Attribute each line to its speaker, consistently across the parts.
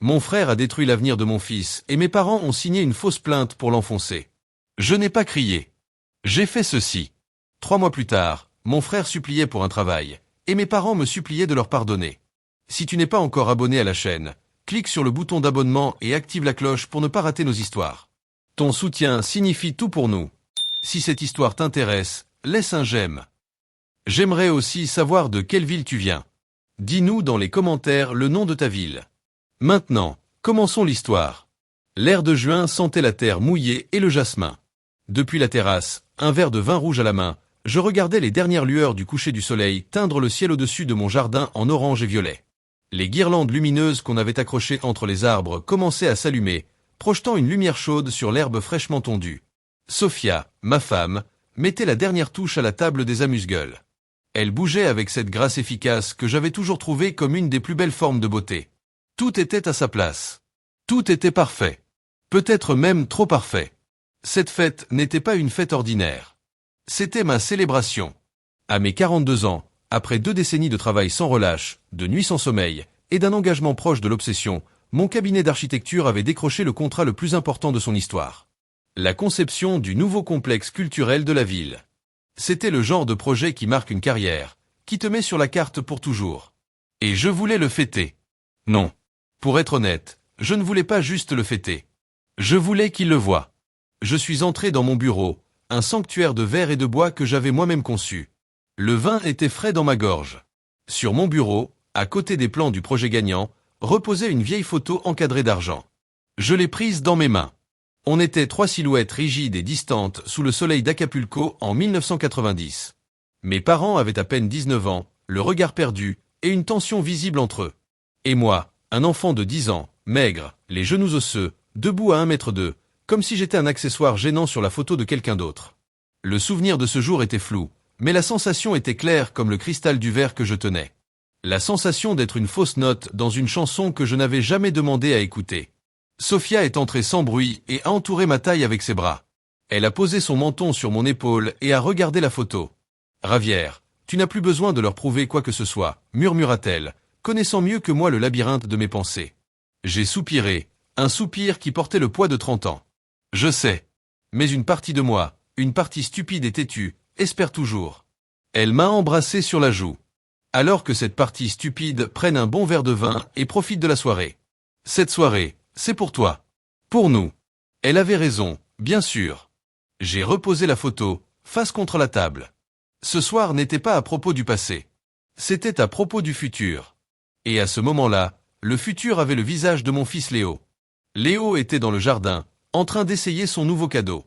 Speaker 1: Mon frère a détruit l'avenir de mon fils et mes parents ont signé une fausse plainte pour l'enfoncer. Je n'ai pas crié. J'ai fait ceci. 3 mois plus tard, mon frère suppliait pour un travail, et mes parents me suppliaient de leur pardonner. Si tu n'es pas encore abonné à la chaîne, clique sur le bouton d'abonnement et active la cloche pour ne pas rater nos histoires. Ton soutien signifie tout pour nous. Si cette histoire t'intéresse, laisse un j'aime. J'aimerais aussi savoir de quelle ville tu viens. Dis-nous dans les commentaires le nom de ta ville. Maintenant, commençons l'histoire. L'air de juin sentait la terre mouillée et le jasmin. Depuis la terrasse, un verre de vin rouge à la main, je regardais les dernières lueurs du coucher du soleil teindre le ciel au-dessus de mon jardin en orange et violet. Les guirlandes lumineuses qu'on avait accrochées entre les arbres commençaient à s'allumer, projetant une lumière chaude sur l'herbe fraîchement tondue. Sophia, ma femme, mettait la dernière touche à la table des amuse-gueules. Elle bougeait avec cette grâce efficace que j'avais toujours trouvée comme une des plus belles formes de beauté. Tout était à sa place. Tout était parfait. Peut-être même trop parfait. Cette fête n'était pas une fête ordinaire. C'était ma célébration. À mes 42 ans, après 2 décennies de travail sans relâche, de nuits sans sommeil, et d'un engagement proche de l'obsession, mon cabinet d'architecture avait décroché le contrat le plus important de son histoire. La conception du nouveau complexe culturel de la ville. C'était le genre de projet qui marque une carrière, qui te met sur la carte pour toujours. Et je voulais le fêter. Non. Pour être honnête, je ne voulais pas juste le fêter. Je voulais qu'il le voie. Je suis entré dans mon bureau, un sanctuaire de verre et de bois que j'avais moi-même conçu. Le vin était frais dans ma gorge. Sur mon bureau, à côté des plans du projet gagnant, reposait une vieille photo encadrée d'argent. Je l'ai prise dans mes mains. On était 3 silhouettes rigides et distantes sous le soleil d'Acapulco en 1990. Mes parents avaient à peine 19 ans, le regard perdu, et une tension visible entre eux. Et moi, un enfant de 10 ans, maigre, les genoux osseux, debout à 1,2 m, comme si j'étais un accessoire gênant sur la photo de quelqu'un d'autre. Le souvenir de ce jour était flou, mais la sensation était claire comme le cristal du verre que je tenais. La sensation d'être une fausse note dans une chanson que je n'avais jamais demandé à écouter. Sophia est entrée sans bruit et a entouré ma taille avec ses bras. Elle a posé son menton sur mon épaule et a regardé la photo. « Ravière, tu n'as plus besoin de leur prouver quoi que ce soit, » murmura-t-elle, connaissant mieux que moi le labyrinthe de mes pensées. J'ai soupiré, un soupir qui portait le poids de 30 ans. Je sais. Mais une partie de moi, une partie stupide et têtue, espère toujours. Elle m'a embrassé sur la joue. Alors que cette partie stupide prenne un bon verre de vin et profite de la soirée. Cette soirée, c'est pour toi. Pour nous. Elle avait raison, bien sûr. J'ai reposé la photo, face contre la table. Ce soir n'était pas à propos du passé. C'était à propos du futur. Et à ce moment-là, le futur avait le visage de mon fils Léo. Léo était dans le jardin, en train d'essayer son nouveau cadeau.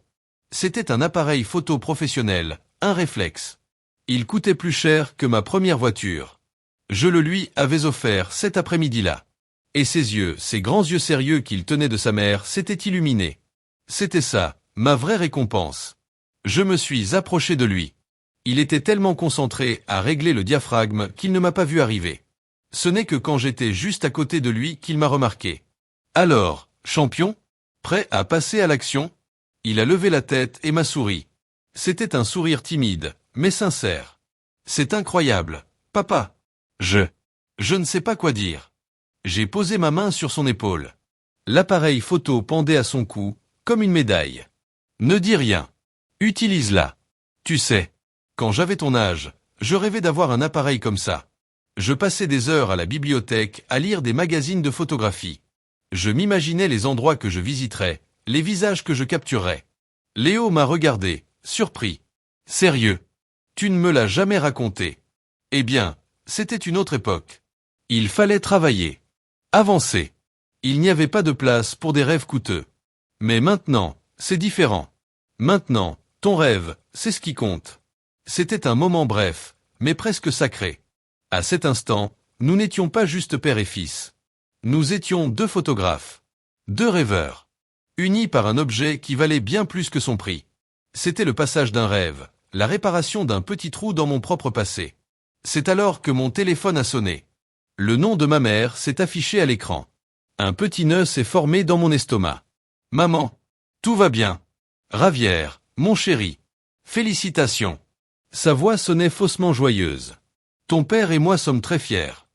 Speaker 1: C'était un appareil photo professionnel, un réflexe. Il coûtait plus cher que ma première voiture. Je le lui avais offert cet après-midi-là. Et ses yeux, ces grands yeux sérieux qu'il tenait de sa mère, s'étaient illuminés. C'était ça, ma vraie récompense. Je me suis approché de lui. Il était tellement concentré à régler le diaphragme qu'il ne m'a pas vu arriver. Ce n'est que quand j'étais juste à côté de lui qu'il m'a remarqué. Alors, champion? Prêt à passer à l'action? Il a levé la tête et m'a souri. C'était un sourire timide, mais sincère. C'est incroyable, papa. Je ne sais pas quoi dire. J'ai posé ma main sur son épaule. L'appareil photo pendait à son cou, comme une médaille. Ne dis rien. Utilise-la. Tu sais, quand j'avais ton âge, je rêvais d'avoir un appareil comme ça. Je passais des heures à la bibliothèque à lire des magazines de photographie. Je m'imaginais les endroits que je visiterais, les visages que je capturerais. Léo m'a regardé, surpris. Sérieux? Tu ne me l'as jamais raconté. Eh bien, c'était une autre époque. Il fallait travailler. Avancer. Il n'y avait pas de place pour des rêves coûteux. Mais maintenant, c'est différent. Maintenant, ton rêve, c'est ce qui compte. C'était un moment bref, mais presque sacré. À cet instant, nous n'étions pas juste père et fils. Nous étions 2 photographes. 2 rêveurs. Unis par un objet qui valait bien plus que son prix. C'était le passage d'un rêve, la réparation d'un petit trou dans mon propre passé. C'est alors que mon téléphone a sonné. Le nom de ma mère s'est affiché à l'écran. Un petit nœud s'est formé dans mon estomac. Maman, tout va bien. Ravière, mon chéri. Félicitations. Sa voix sonnait faussement joyeuse. Ton père et moi sommes très fiers.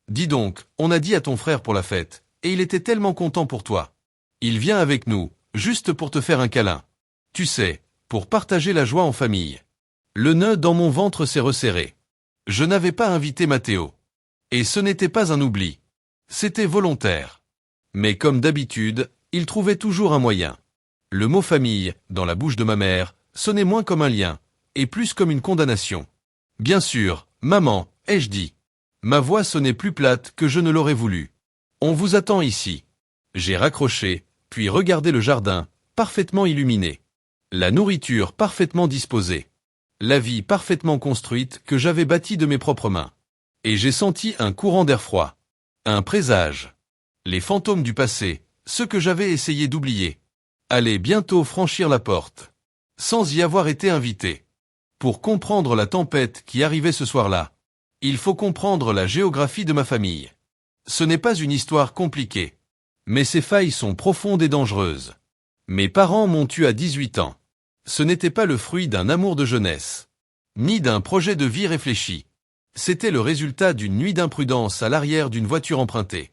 Speaker 1: Dis donc, on a dit à ton frère pour la fête, et il était tellement content pour toi. Il vient avec nous, juste pour te faire un câlin. Tu sais, pour partager la joie en famille. Le nœud dans mon ventre s'est resserré. Je n'avais pas invité Matteo. Et ce n'était pas un oubli. C'était volontaire. Mais comme d'habitude, il trouvait toujours un moyen. Le mot famille, dans la bouche de ma mère, sonnait moins comme un lien, et plus comme une condamnation. Bien sûr, maman, ai-je dit. Ma voix sonnait plus plate que je ne l'aurais voulu. On vous attend ici. J'ai raccroché, puis regardé le jardin, parfaitement illuminé. La nourriture parfaitement disposée. La vie parfaitement construite que j'avais bâtie de mes propres mains. Et j'ai senti un courant d'air froid. Un présage. Les fantômes du passé, ceux que j'avais essayé d'oublier, allaient bientôt franchir la porte. Sans y avoir été invité. Pour comprendre la tempête qui arrivait ce soir-là, il faut comprendre la géographie de ma famille. Ce n'est pas une histoire compliquée. Mais ces failles sont profondes et dangereuses. Mes parents m'ont eu à 18 ans. Ce n'était pas le fruit d'un amour de jeunesse, ni d'un projet de vie réfléchi. C'était le résultat d'une nuit d'imprudence à l'arrière d'une voiture empruntée.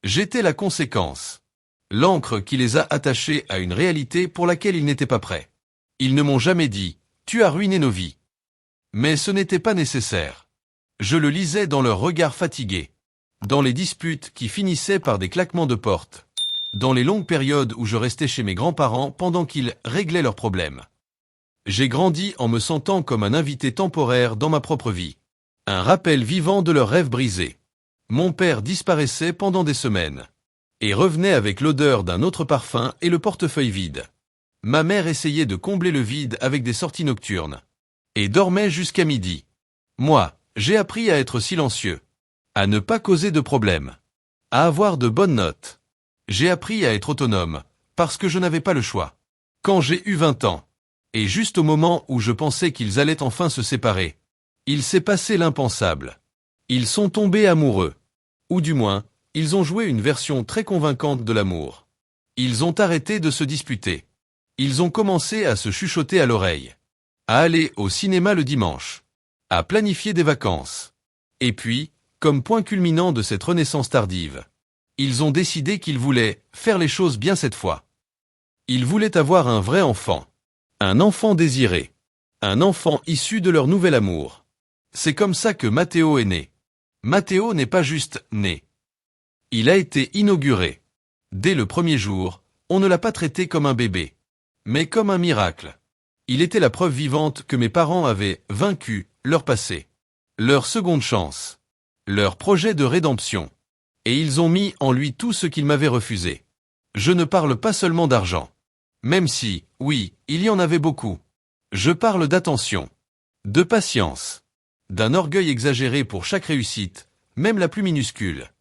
Speaker 1: J'étais la conséquence. L'encre qui les a attachés à une réalité pour laquelle ils n'étaient pas prêts. Ils ne m'ont jamais dit « Tu as ruiné nos vies ». Mais ce n'était pas nécessaire. Je le lisais dans leurs regards fatigués. Dans les disputes qui finissaient par des claquements de porte. Dans les longues périodes où je restais chez mes grands-parents pendant qu'ils réglaient leurs problèmes. J'ai grandi en me sentant comme un invité temporaire dans ma propre vie. Un rappel vivant de leurs rêves brisés. Mon père disparaissait pendant des semaines. Et revenait avec l'odeur d'un autre parfum et le portefeuille vide. Ma mère essayait de combler le vide avec des sorties nocturnes. Et dormait jusqu'à midi. Moi, j'ai appris à être silencieux. À ne pas causer de problèmes. À avoir de bonnes notes. J'ai appris à être autonome, parce que je n'avais pas le choix. Quand j'ai eu 20 ans, et juste au moment où je pensais qu'ils allaient enfin se séparer, il s'est passé l'impensable. Ils sont tombés amoureux. Ou du moins, ils ont joué une version très convaincante de l'amour. Ils ont arrêté de se disputer. Ils ont commencé à se chuchoter à l'oreille. À aller au cinéma le dimanche. À planifier des vacances. Et puis, comme point culminant de cette renaissance tardive, ils ont décidé qu'ils voulaient faire les choses bien cette fois. Ils voulaient avoir un vrai enfant. Un enfant désiré. Un enfant issu de leur nouvel amour. C'est comme ça que Matteo est né. Matteo n'est pas juste né. Il a été inauguré. Dès le premier jour, on ne l'a pas traité comme un bébé, mais comme un miracle. Il était la preuve vivante que mes parents avaient vaincu leur passé, leur seconde chance, leur projet de rédemption. Et ils ont mis en lui tout ce qu'ils m'avaient refusé. Je ne parle pas seulement d'argent. Même si, oui, il y en avait beaucoup. Je parle d'attention, de patience, d'un orgueil exagéré pour chaque réussite, même la plus minuscule.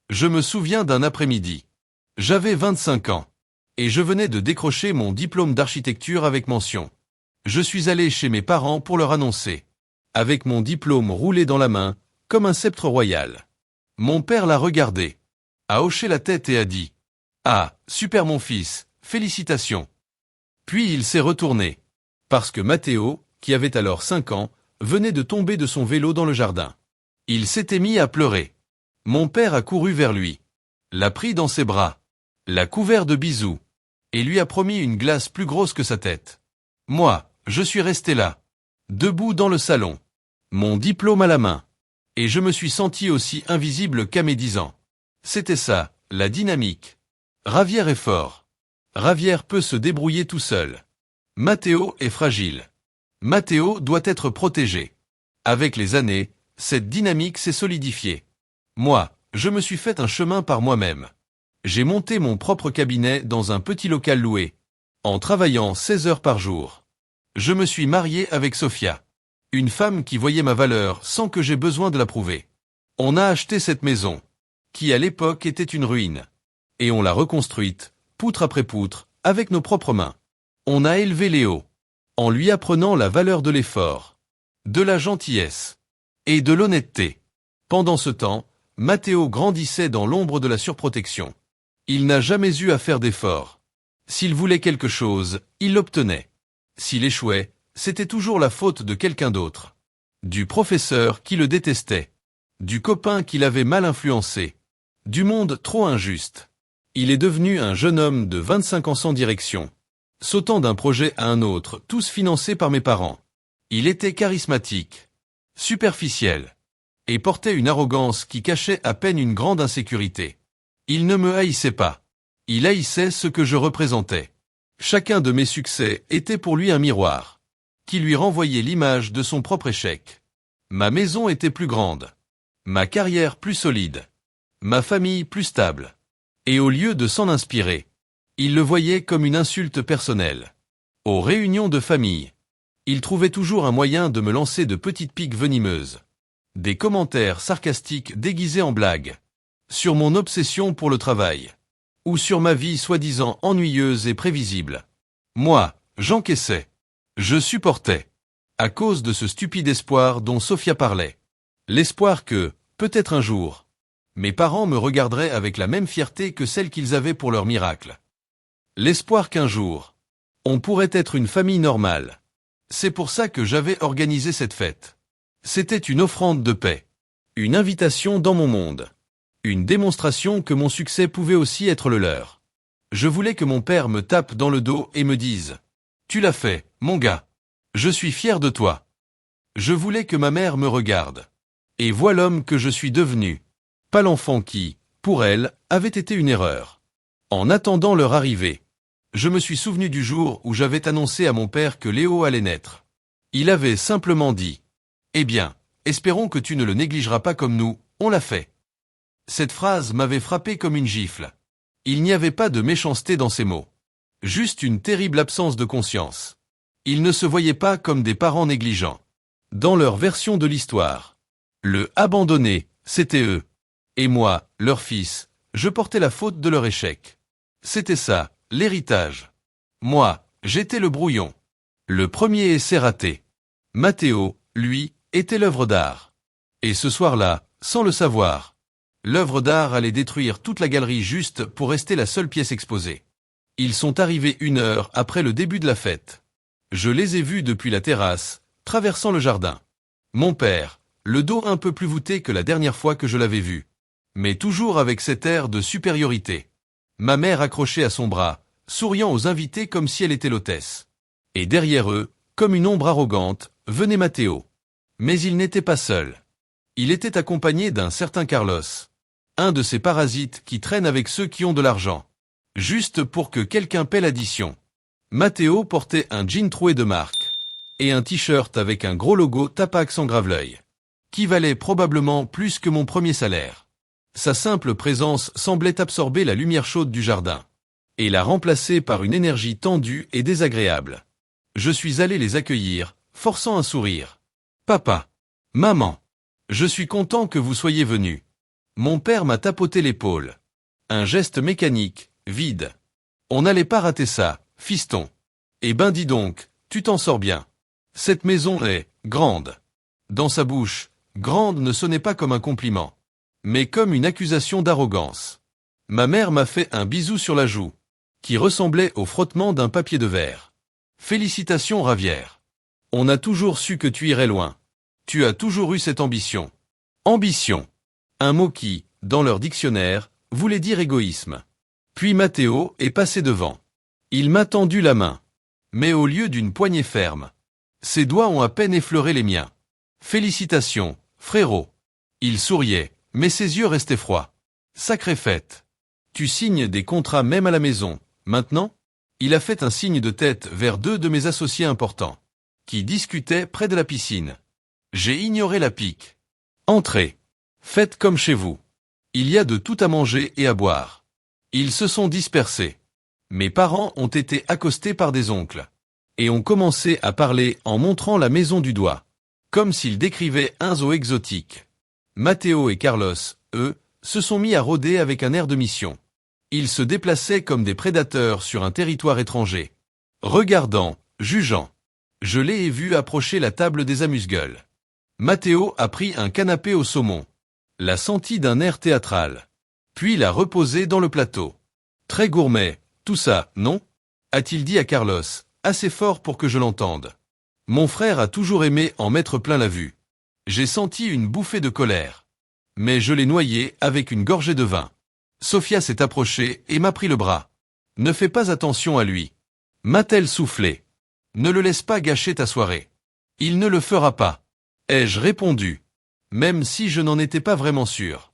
Speaker 1: Je me souviens d'un après-midi. J'avais 25 ans. Et je venais de décrocher mon diplôme d'architecture avec mention. Je suis allé chez mes parents pour leur annoncer. Avec mon diplôme roulé dans la main, comme un sceptre royal. Mon père l'a regardé, a hoché la tête et a dit « Ah, super mon fils, félicitations !» Puis il s'est retourné, parce que Matteo, qui avait alors 5 ans, venait de tomber de son vélo dans le jardin. Il s'était mis à pleurer. Mon père a couru vers lui, l'a pris dans ses bras, l'a couvert de bisous, et lui a promis une glace plus grosse que sa tête. Moi, je suis resté là, debout dans le salon, mon diplôme à la main. Et je me suis senti aussi invisible qu'à mes 10 ans. C'était ça, la dynamique. Ravière est fort. Ravière peut se débrouiller tout seul. Matteo est fragile. Matteo doit être protégé. Avec les années, cette dynamique s'est solidifiée. Moi, je me suis fait un chemin par moi-même. J'ai monté mon propre cabinet dans un petit local loué, en travaillant 16 heures par jour. Je me suis marié avec Sophia. Une femme qui voyait ma valeur sans que j'aie besoin de la prouver. On a acheté cette maison, qui à l'époque était une ruine. Et on l'a reconstruite, poutre après poutre, avec nos propres mains. On a élevé Léo, en lui apprenant la valeur de l'effort, de la gentillesse et de l'honnêteté. Pendant ce temps, Matteo grandissait dans l'ombre de la surprotection. Il n'a jamais eu à faire d'efforts. S'il voulait quelque chose, il l'obtenait. S'il échouait, c'était toujours la faute de quelqu'un d'autre. Du professeur qui le détestait. Du copain qui l'avait mal influencé. Du monde trop injuste. Il est devenu un jeune homme de 25 ans sans direction, sautant d'un projet à un autre, tous financés par mes parents. Il était charismatique, superficiel, et portait une arrogance qui cachait à peine une grande insécurité. Il ne me haïssait pas. Il haïssait ce que je représentais. Chacun de mes succès était pour lui un miroir, qui lui renvoyait l'image de son propre échec. Ma maison était plus grande, ma carrière plus solide, ma famille plus stable. Et au lieu de s'en inspirer, il le voyait comme une insulte personnelle. Aux réunions de famille, il trouvait toujours un moyen de me lancer de petites piques venimeuses. Des commentaires sarcastiques déguisés en blagues. Sur mon obsession pour le travail. Ou sur ma vie soi-disant ennuyeuse et prévisible. Moi, j'encaissais. Je supportais. À cause de ce stupide espoir dont Sophia parlait. L'espoir que, peut-être un jour, mes parents me regarderaient avec la même fierté que celle qu'ils avaient pour leur miracle. L'espoir qu'un jour, on pourrait être une famille normale. C'est pour ça que j'avais organisé cette fête. C'était une offrande de paix. Une invitation dans mon monde. Une démonstration que mon succès pouvait aussi être le leur. Je voulais que mon père me tape dans le dos et me dise « Tu l'as fait, mon gars. Je suis fier de toi. » Je voulais que ma mère me regarde. Et voilà l'homme que je suis devenu. Pas l'enfant qui, pour elle, avait été une erreur. En attendant leur arrivée, je me suis souvenu du jour où j'avais annoncé à mon père que Léo allait naître. Il avait simplement dit « Eh bien, espérons que tu ne le négligeras pas comme nous, on l'a fait. » Cette phrase m'avait frappé comme une gifle. Il n'y avait pas de méchanceté dans ces mots. Juste une terrible absence de conscience. Ils ne se voyaient pas comme des parents négligents. Dans leur version de l'histoire, le abandonné, c'était eux. Et moi, leur fils, je portais la faute de leur échec. C'était ça, l'héritage. Moi, j'étais le brouillon. Le premier essai raté. Matteo, lui, était l'œuvre d'art. Et ce soir-là, sans le savoir, l'œuvre d'art allait détruire toute la galerie juste pour rester la seule pièce exposée. Ils sont arrivés 1 heure après le début de la fête. Je les ai vus depuis la terrasse, traversant le jardin. Mon père, le dos un peu plus voûté que la dernière fois que je l'avais vu. Mais toujours avec cet air de supériorité. Ma mère accrochée à son bras, souriant aux invités comme si elle était l'hôtesse. Et derrière eux, comme une ombre arrogante, venait Matteo. Mais il n'était pas seul. Il était accompagné d'un certain Carlos. Un de ces parasites qui traînent avec ceux qui ont de l'argent. Juste pour que quelqu'un paie l'addition. Matteo portait un jean troué de marque. Et un t-shirt avec un gros logo Tapax en grave-l'œil. Qui valait probablement plus que mon premier salaire. Sa simple présence semblait absorber la lumière chaude du jardin. Et la remplacer par une énergie tendue et désagréable. Je suis allé les accueillir, forçant un sourire. Papa. Maman. Je suis content que vous soyez venus. Mon père m'a tapoté l'épaule. Un geste mécanique, vide. On n'allait pas rater ça, fiston. Eh ben dis donc, tu t'en sors bien. Cette maison est grande. Dans sa bouche, grande ne sonnait pas comme un compliment, mais comme une accusation d'arrogance. Ma mère m'a fait un bisou sur la joue, qui ressemblait au frottement d'un papier de verre. Félicitations Ravière. On a toujours su que tu irais loin. Tu as toujours eu cette ambition. Ambition. Un mot qui, dans leur dictionnaire, voulait dire égoïsme. Puis Matteo est passé devant. Il m'a tendu la main. Mais au lieu d'une poignée ferme, ses doigts ont à peine effleuré les miens. Félicitations, frérot. Il souriait, mais ses yeux restaient froids. Sacrée fête. Tu signes des contrats même à la maison, maintenant? Il a fait un signe de tête vers 2 de mes associés importants, qui discutaient près de la piscine. J'ai ignoré la pique. Entrez. Faites comme chez vous. Il y a de tout à manger et à boire. Ils se sont dispersés. Mes parents ont été accostés par des oncles. Et ont commencé à parler en montrant la maison du doigt. Comme s'ils décrivaient un zoo exotique. Matteo et Carlos, eux, se sont mis à rôder avec un air de mission. Ils se déplaçaient comme des prédateurs sur un territoire étranger. Regardant, jugeant. Je les ai vus approcher la table des amuse-gueules. Matteo a pris un canapé au saumon. L'a senti d'un air théâtral. Puis l'a reposé dans le plateau. Très gourmet, tout ça, non? A-t-il dit à Carlos, assez fort pour que je l'entende. Mon frère a toujours aimé en mettre plein la vue. J'ai senti une bouffée de colère. Mais je l'ai noyé avec une gorgée de vin. Sophia s'est approchée et m'a pris le bras. Ne fais pas attention à lui. M'a-t-elle soufflé. Ne le laisse pas gâcher ta soirée. Il ne le fera pas. Ai-je répondu. Même si je n'en étais pas vraiment sûr.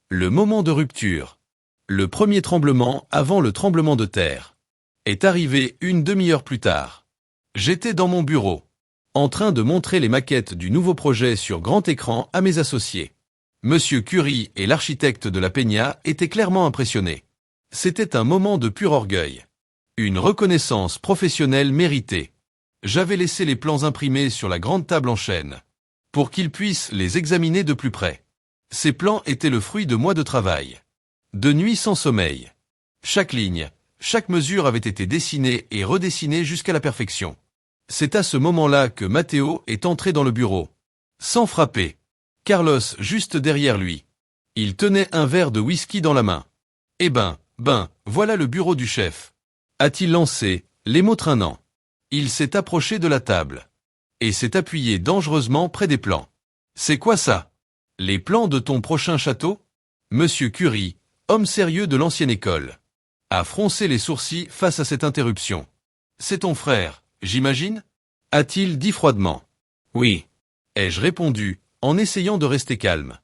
Speaker 1: Le moment de rupture. Le premier tremblement avant le tremblement de terre. Est arrivé une demi-heure plus tard. J'étais dans mon bureau, en train de montrer les maquettes du nouveau projet sur grand écran à mes associés. Monsieur Curie et l'architecte de la Peña étaient clairement impressionnés. C'était un moment de pur orgueil. Une reconnaissance professionnelle méritée. J'avais laissé les plans imprimés sur la grande table en chêne, pour qu'ils puissent les examiner de plus près. Ces plans étaient le fruit de mois de travail. De nuits sans sommeil. Chaque ligne, chaque mesure avait été dessinée et redessinée jusqu'à la perfection. C'est à ce moment-là que Matteo est entré dans le bureau. Sans frapper. Carlos juste derrière lui. Il tenait un verre de whisky dans la main. Eh ben, voilà le bureau du chef. A-t-il lancé, les mots traînant. Il s'est approché de la table. Et s'est appuyé dangereusement près des plans. C'est quoi ça? Les plans de ton prochain château? Monsieur Curie, homme sérieux de l'ancienne école, a froncé les sourcils face à cette interruption. C'est ton frère, j'imagine? A-t-il dit froidement. Oui. Ai-je répondu, en essayant de rester calme.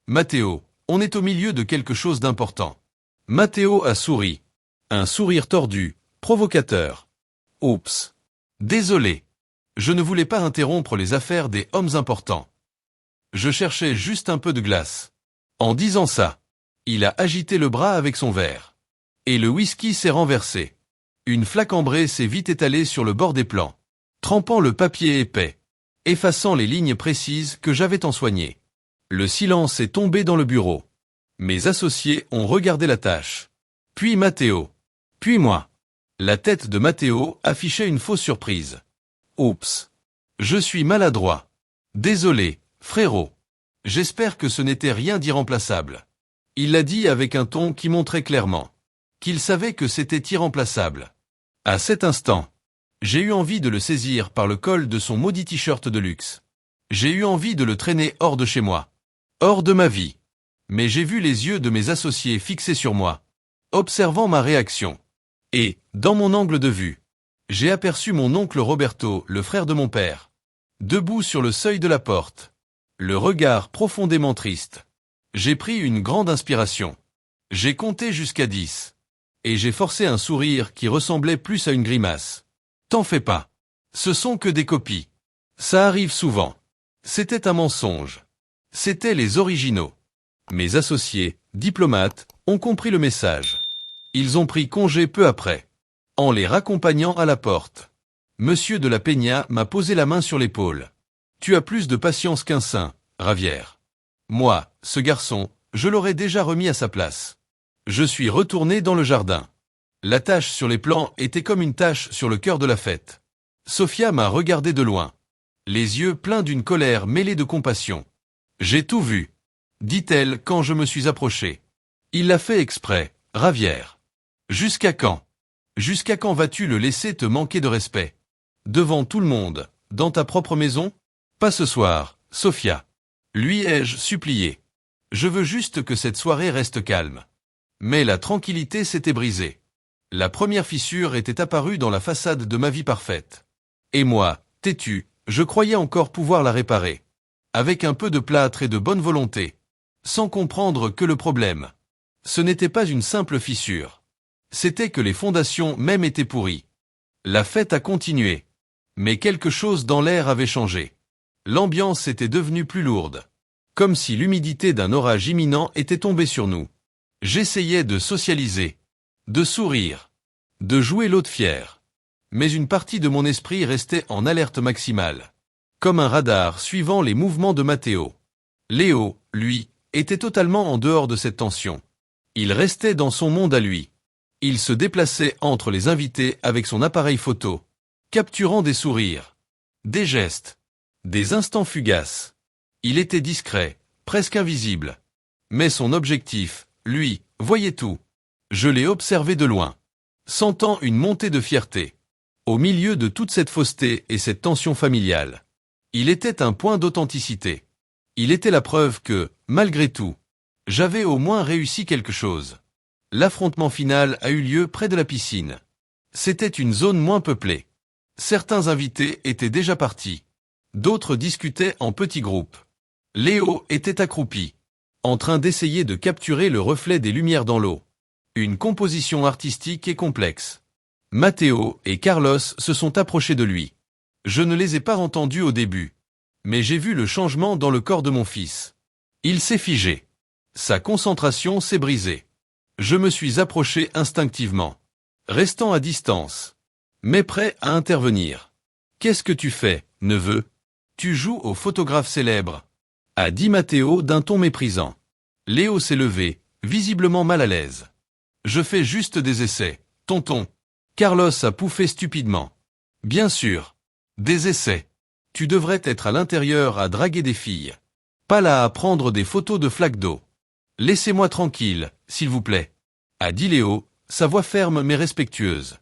Speaker 1: Matteo, on est au milieu de quelque chose d'important. Matteo a souri. Un sourire tordu, provocateur. Oups. Désolé. Je ne voulais pas interrompre les affaires des hommes importants. Je cherchais juste un peu de glace. En disant ça, il a agité le bras avec son verre. Et le whisky s'est renversé. Une flaque ambrée s'est vite étalée sur le bord des plans, trempant le papier épais, effaçant les lignes précises que j'avais tant soignées. Le silence est tombé dans le bureau. Mes associés ont regardé la tâche. Puis Matteo. Puis moi. La tête de Matteo affichait une fausse surprise. Oups. Je suis maladroit. Désolé, frérot. J'espère que ce n'était rien d'irremplaçable. Il l'a dit avec un ton qui montrait clairement qu'il savait que c'était irremplaçable. À cet instant, j'ai eu envie de le saisir par le col de son maudit t-shirt de luxe. J'ai eu envie de le traîner hors de chez moi. Hors de ma vie. Mais j'ai vu les yeux de mes associés fixés sur moi, observant ma réaction. Et, dans mon angle de vue, j'ai aperçu mon oncle Roberto, le frère de mon père, debout sur le seuil de la porte, le regard profondément triste. J'ai pris une grande inspiration. J'ai compté jusqu'à 10. Et j'ai forcé un sourire qui ressemblait plus à une grimace. T'en fais pas. Ce sont que des copies. Ça arrive souvent. C'était un mensonge. C'étaient les originaux. Mes associés, diplomates, ont compris le message. Ils ont pris congé peu après. En les raccompagnant à la porte. Monsieur de la Peña m'a posé la main sur l'épaule. Tu as plus de patience qu'un saint, Javier. Moi, ce garçon, je l'aurais déjà remis à sa place. Je suis retourné dans le jardin. La tache sur les plans était comme une tache sur le cœur de la fête. Sophia m'a regardé de loin, les yeux pleins d'une colère mêlée de compassion. J'ai tout vu, dit-elle quand je me suis approché. Il l'a fait exprès, Javier. Jusqu'à quand? Jusqu'à quand vas-tu le laisser te manquer de respect? Devant tout le monde, dans ta propre maison? Pas ce soir, Sophia. Lui ai-je supplié. Je veux juste que cette soirée reste calme. Mais la tranquillité s'était brisée. La première fissure était apparue dans la façade de ma vie parfaite. Et moi, têtu, je croyais encore pouvoir la réparer. Avec un peu de plâtre et de bonne volonté. Sans comprendre que le problème, ce n'était pas une simple fissure. C'était que les fondations même étaient pourries. La fête a continué. Mais quelque chose dans l'air avait changé. L'ambiance était devenue plus lourde. Comme si l'humidité d'un orage imminent était tombée sur nous. J'essayais de socialiser, de sourire, de jouer l'autre fier. Mais une partie de mon esprit restait en alerte maximale. Comme un radar suivant les mouvements de Matteo. Léo, lui, était totalement en dehors de cette tension. Il restait dans son monde à lui. Il se déplaçait entre les invités avec son appareil photo, capturant des sourires, des gestes, des instants fugaces. Il était discret, presque invisible. Mais son objectif, lui, voyait tout. Je l'ai observé de loin, sentant une montée de fierté. Au milieu de toute cette fausseté et cette tension familiale, il était un point d'authenticité. Il était la preuve que, malgré tout, j'avais au moins réussi quelque chose. L'affrontement final a eu lieu près de la piscine. C'était une zone moins peuplée. Certains invités étaient déjà partis. D'autres discutaient en petits groupes. Léo était accroupi, en train d'essayer de capturer le reflet des lumières dans l'eau. Une composition artistique et complexe. Matteo et Carlos se sont approchés de lui. Je ne les ai pas entendus au début. Mais j'ai vu le changement dans le corps de mon fils. Il s'est figé. Sa concentration s'est brisée. Je me suis approché instinctivement, restant à distance, mais prêt à intervenir. « Qu'est-ce que tu fais, neveu ? Tu joues au photographe célèbre », a dit Matteo d'un ton méprisant. Léo s'est levé, visiblement mal à l'aise. « Je fais juste des essais, tonton. » Carlos a pouffé stupidement. « Bien sûr. Des essais. Tu devrais être à l'intérieur à draguer des filles. Pas là à prendre des photos de flaques d'eau. Laissez-moi tranquille, s'il vous plaît, » a dit Léo, sa voix ferme mais respectueuse.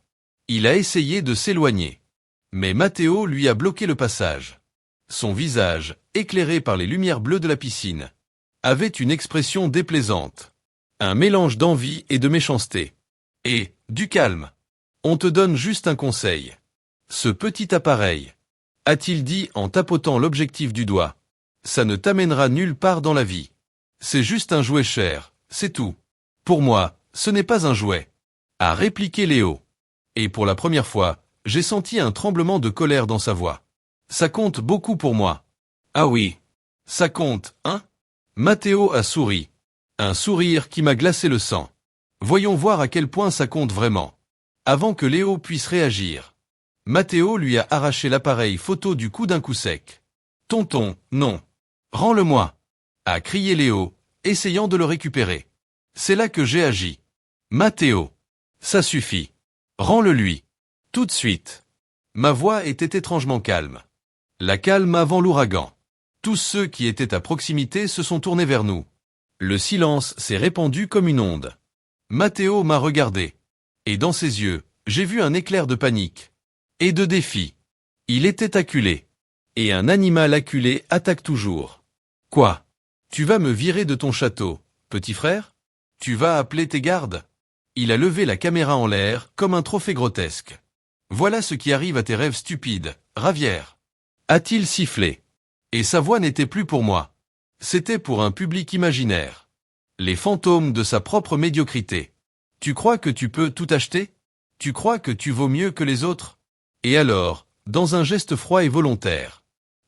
Speaker 1: Il a essayé de s'éloigner. Mais Matteo lui a bloqué le passage. Son visage, éclairé par les lumières bleues de la piscine, avait une expression déplaisante. Un mélange d'envie et de méchanceté. Et, du calme. On te donne juste un conseil. Ce petit appareil, a-t-il dit en tapotant l'objectif du doigt, ça ne t'amènera nulle part dans la vie. C'est juste un jouet cher, c'est tout. Pour moi, ce n'est pas un jouet, a répliqué Léo. Et pour la première fois, j'ai senti un tremblement de colère dans sa voix. Ça compte beaucoup pour moi. Ah oui. Ça compte, hein? Matteo a souri. Un sourire qui m'a glacé le sang. Voyons voir à quel point ça compte vraiment. Avant que Léo puisse réagir, Matteo lui a arraché l'appareil photo du cou d'un coup sec. Tonton, non. Rends-le-moi, a crié Léo, essayant de le récupérer. C'est là que j'ai agi. Matteo. Ça suffit. Rends-le lui. Tout de suite. Ma voix était étrangement calme. La calme avant l'ouragan. Tous ceux qui étaient à proximité se sont tournés vers nous. Le silence s'est répandu comme une onde. Matteo m'a regardé. Et dans ses yeux, j'ai vu un éclair de panique. Et de défi. Il était acculé. Et un animal acculé attaque toujours. Quoi? Tu vas me virer de ton château, petit frère? Tu vas appeler tes gardes? Il a levé la caméra en l'air, comme un trophée grotesque. Voilà ce qui arrive à tes rêves stupides, Ravière. A-t-il sifflé? Et sa voix n'était plus pour moi. C'était pour un public imaginaire. Les fantômes de sa propre médiocrité. Tu crois que tu peux tout acheter? Tu crois que tu vaux mieux que les autres? Et alors, dans un geste froid et volontaire,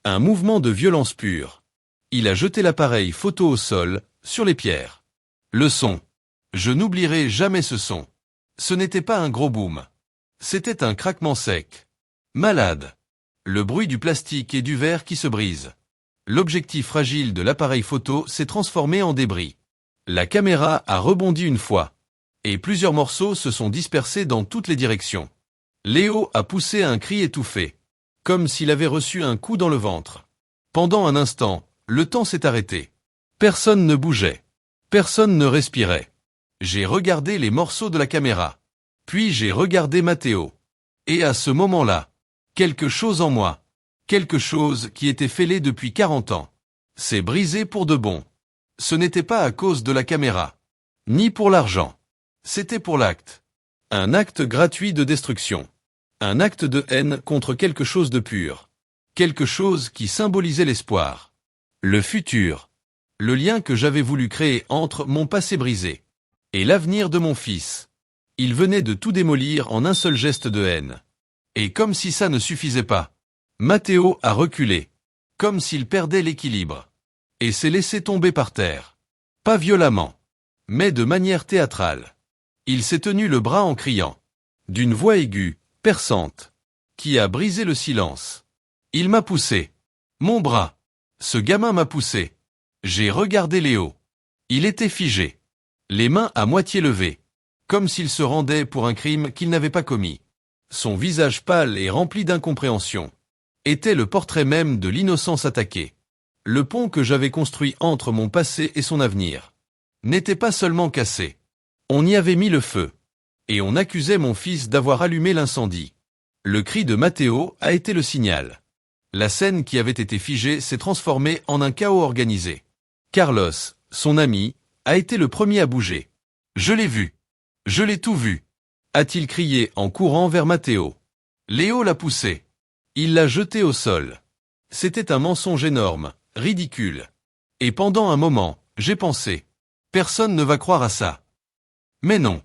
Speaker 1: un mouvement de violence pure, il a jeté l'appareil photo au sol, sur les pierres. Le son. Je n'oublierai jamais ce son. Ce n'était pas un gros boom. C'était un craquement sec. Malade. Le bruit du plastique et du verre qui se brise. L'objectif fragile de l'appareil photo s'est transformé en débris. La caméra a rebondi une fois. Et plusieurs morceaux se sont dispersés dans toutes les directions. Léo a poussé un cri étouffé. Comme s'il avait reçu un coup dans le ventre. Pendant un instant, le temps s'est arrêté. Personne ne bougeait. Personne ne respirait. J'ai regardé les morceaux de la caméra. Puis j'ai regardé Matteo. Et à ce moment-là, quelque chose en moi, quelque chose qui était fêlé depuis 40 ans, s'est brisé pour de bon. Ce n'était pas à cause de la caméra, ni pour l'argent. C'était pour l'acte. Un acte gratuit de destruction. Un acte de haine contre quelque chose de pur. Quelque chose qui symbolisait l'espoir. Le futur. Le lien que j'avais voulu créer entre mon passé brisé et l'avenir de mon fils. Il venait de tout démolir en un seul geste de haine. Et comme si ça ne suffisait pas, Matteo a reculé, comme s'il perdait l'équilibre, et s'est laissé tomber par terre. Pas violemment, mais de manière théâtrale. Il s'est tenu le bras en criant, d'une voix aiguë, perçante, qui a brisé le silence. Il m'a poussé. Mon bras. Ce gamin m'a poussé. J'ai regardé Léo. Il était figé. Les mains à moitié levées. Comme s'il se rendait pour un crime qu'il n'avait pas commis. Son visage pâle et rempli d'incompréhension. Était le portrait même de l'innocence attaquée. Le pont que j'avais construit entre mon passé et son avenir n'était pas seulement cassé. On y avait mis le feu. Et on accusait mon fils d'avoir allumé l'incendie. Le cri de Matteo a été le signal. La scène qui avait été figée s'est transformée en un chaos organisé. Carlos, son ami, a été le premier à bouger. Je l'ai vu. Je l'ai tout vu. A-t-il crié en courant vers Matteo. Léo l'a poussé. Il l'a jeté au sol. C'était un mensonge énorme, ridicule. Et pendant un moment, j'ai pensé. Personne ne va croire à ça. Mais non.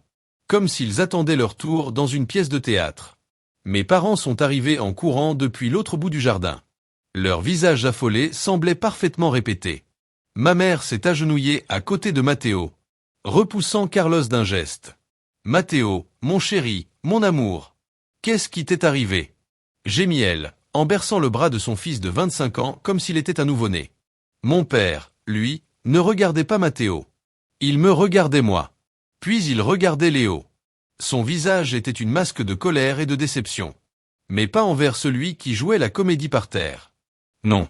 Speaker 1: Comme s'ils attendaient leur tour dans une pièce de théâtre. Mes parents sont arrivés en courant depuis l'autre bout du jardin. Leurs visages affolés semblaient parfaitement répétés. Ma mère s'est agenouillée à côté de Matteo, repoussant Carlos d'un geste. Matteo, mon chéri, mon amour. Qu'est-ce qui t'est arrivé? Gémit elle, en berçant le bras de son fils de 25 ans comme s'il était un nouveau-né. Mon père, lui, ne regardait pas Matteo. Il me regardait moi. Puis il regardait Léo. Son visage était une masque de colère et de déception. Mais pas envers celui qui jouait la comédie par terre. Non.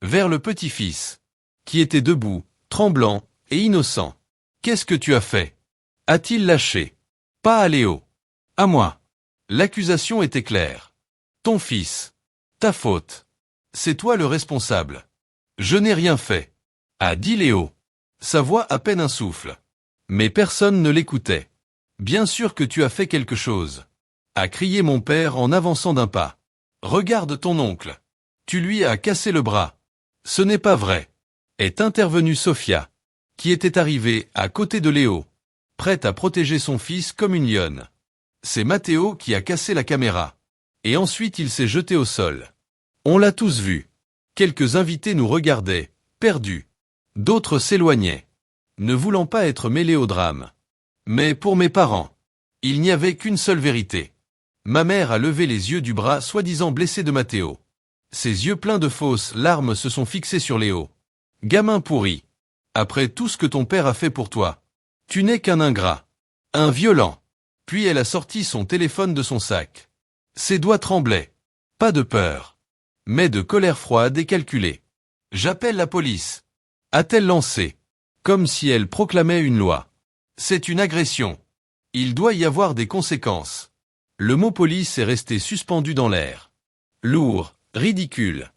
Speaker 1: Vers le petit-fils, qui était debout, tremblant et innocent. Qu'est-ce que tu as fait? A-t-il lâché? Pas à Léo. À moi. L'accusation était claire. Ton fils. Ta faute. C'est toi le responsable. Je n'ai rien fait. A dit Léo. Sa voix à peine un souffle. Mais personne ne l'écoutait. Bien sûr que tu as fait quelque chose. A crié mon père en avançant d'un pas. Regarde ton oncle. Tu lui as cassé le bras. Ce n'est pas vrai. Est intervenue Sofia, qui était arrivée à côté de Léo, prête à protéger son fils comme une lionne. C'est Matteo qui a cassé la caméra. Et ensuite il s'est jeté au sol. On l'a tous vu. Quelques invités nous regardaient, perdus. D'autres s'éloignaient, ne voulant pas être mêlés au drame. Mais pour mes parents, il n'y avait qu'une seule vérité. Ma mère a levé les yeux du bras soi-disant blessé de Matteo. Ses yeux pleins de fausses larmes se sont fixés sur Léo. Gamin pourri. Après tout ce que ton père a fait pour toi, tu n'es qu'un ingrat. Un violent. Puis elle a sorti son téléphone de son sac. Ses doigts tremblaient. Pas de peur, mais de colère froide et calculée. J'appelle la police. A-t-elle lancé, comme si elle proclamait une loi. C'est une agression. Il doit y avoir des conséquences. Le mot police est resté suspendu dans l'air. Lourd, ridicule.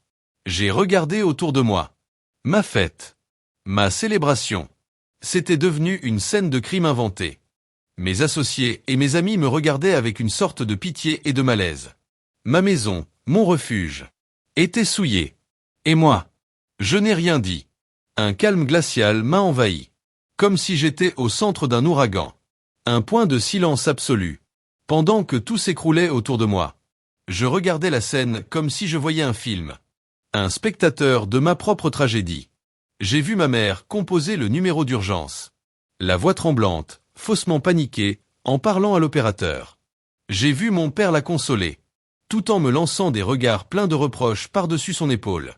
Speaker 1: J'ai regardé autour de moi. Ma fête. Ma célébration. C'était devenu une scène de crime inventé. Mes associés et mes amis me regardaient avec une sorte de pitié et de malaise. Ma maison, mon refuge, était souillée. Et moi, je n'ai rien dit. Un calme glacial m'a envahi. Comme si j'étais au centre d'un ouragan. Un point de silence absolu. Pendant que tout s'écroulait autour de moi. Je regardais la scène comme si je voyais un film. Un spectateur de ma propre tragédie. J'ai vu ma mère composer le numéro d'urgence. La voix tremblante, faussement paniquée, en parlant à l'opérateur. J'ai vu mon père la consoler, tout en me lançant des regards pleins de reproches par-dessus son épaule.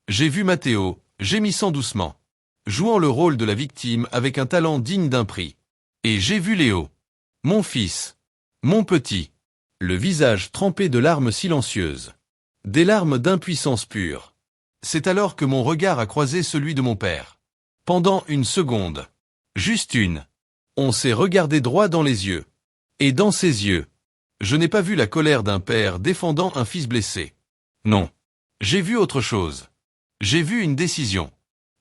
Speaker 1: J'ai vu Matteo, gémissant doucement, jouant le rôle de la victime avec un talent digne d'un prix. Et j'ai vu Léo, mon fils, mon petit, le visage trempé de larmes silencieuses. Des larmes d'impuissance pure. C'est alors que mon regard a croisé celui de mon père. Pendant une seconde. Juste une. On s'est regardé droit dans les yeux. Et dans ses yeux, je n'ai pas vu la colère d'un père défendant un fils blessé. Non. J'ai vu autre chose. J'ai vu une décision.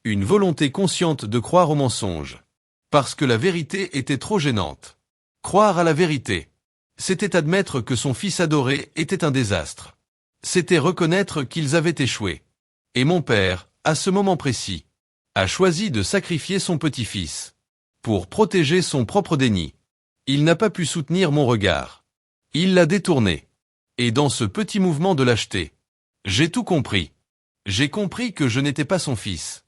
Speaker 1: Une volonté consciente de croire au mensonge. Parce que la vérité était trop gênante. Croire à la vérité. C'était admettre que son fils adoré était un désastre. C'était reconnaître qu'ils avaient échoué. Et mon père, à ce moment précis, a choisi de sacrifier son petit-fils. Pour protéger son propre déni. Il n'a pas pu soutenir mon regard. Il l'a détourné. Et dans ce petit mouvement de lâcheté, j'ai tout compris. J'ai compris que je n'étais pas son fils.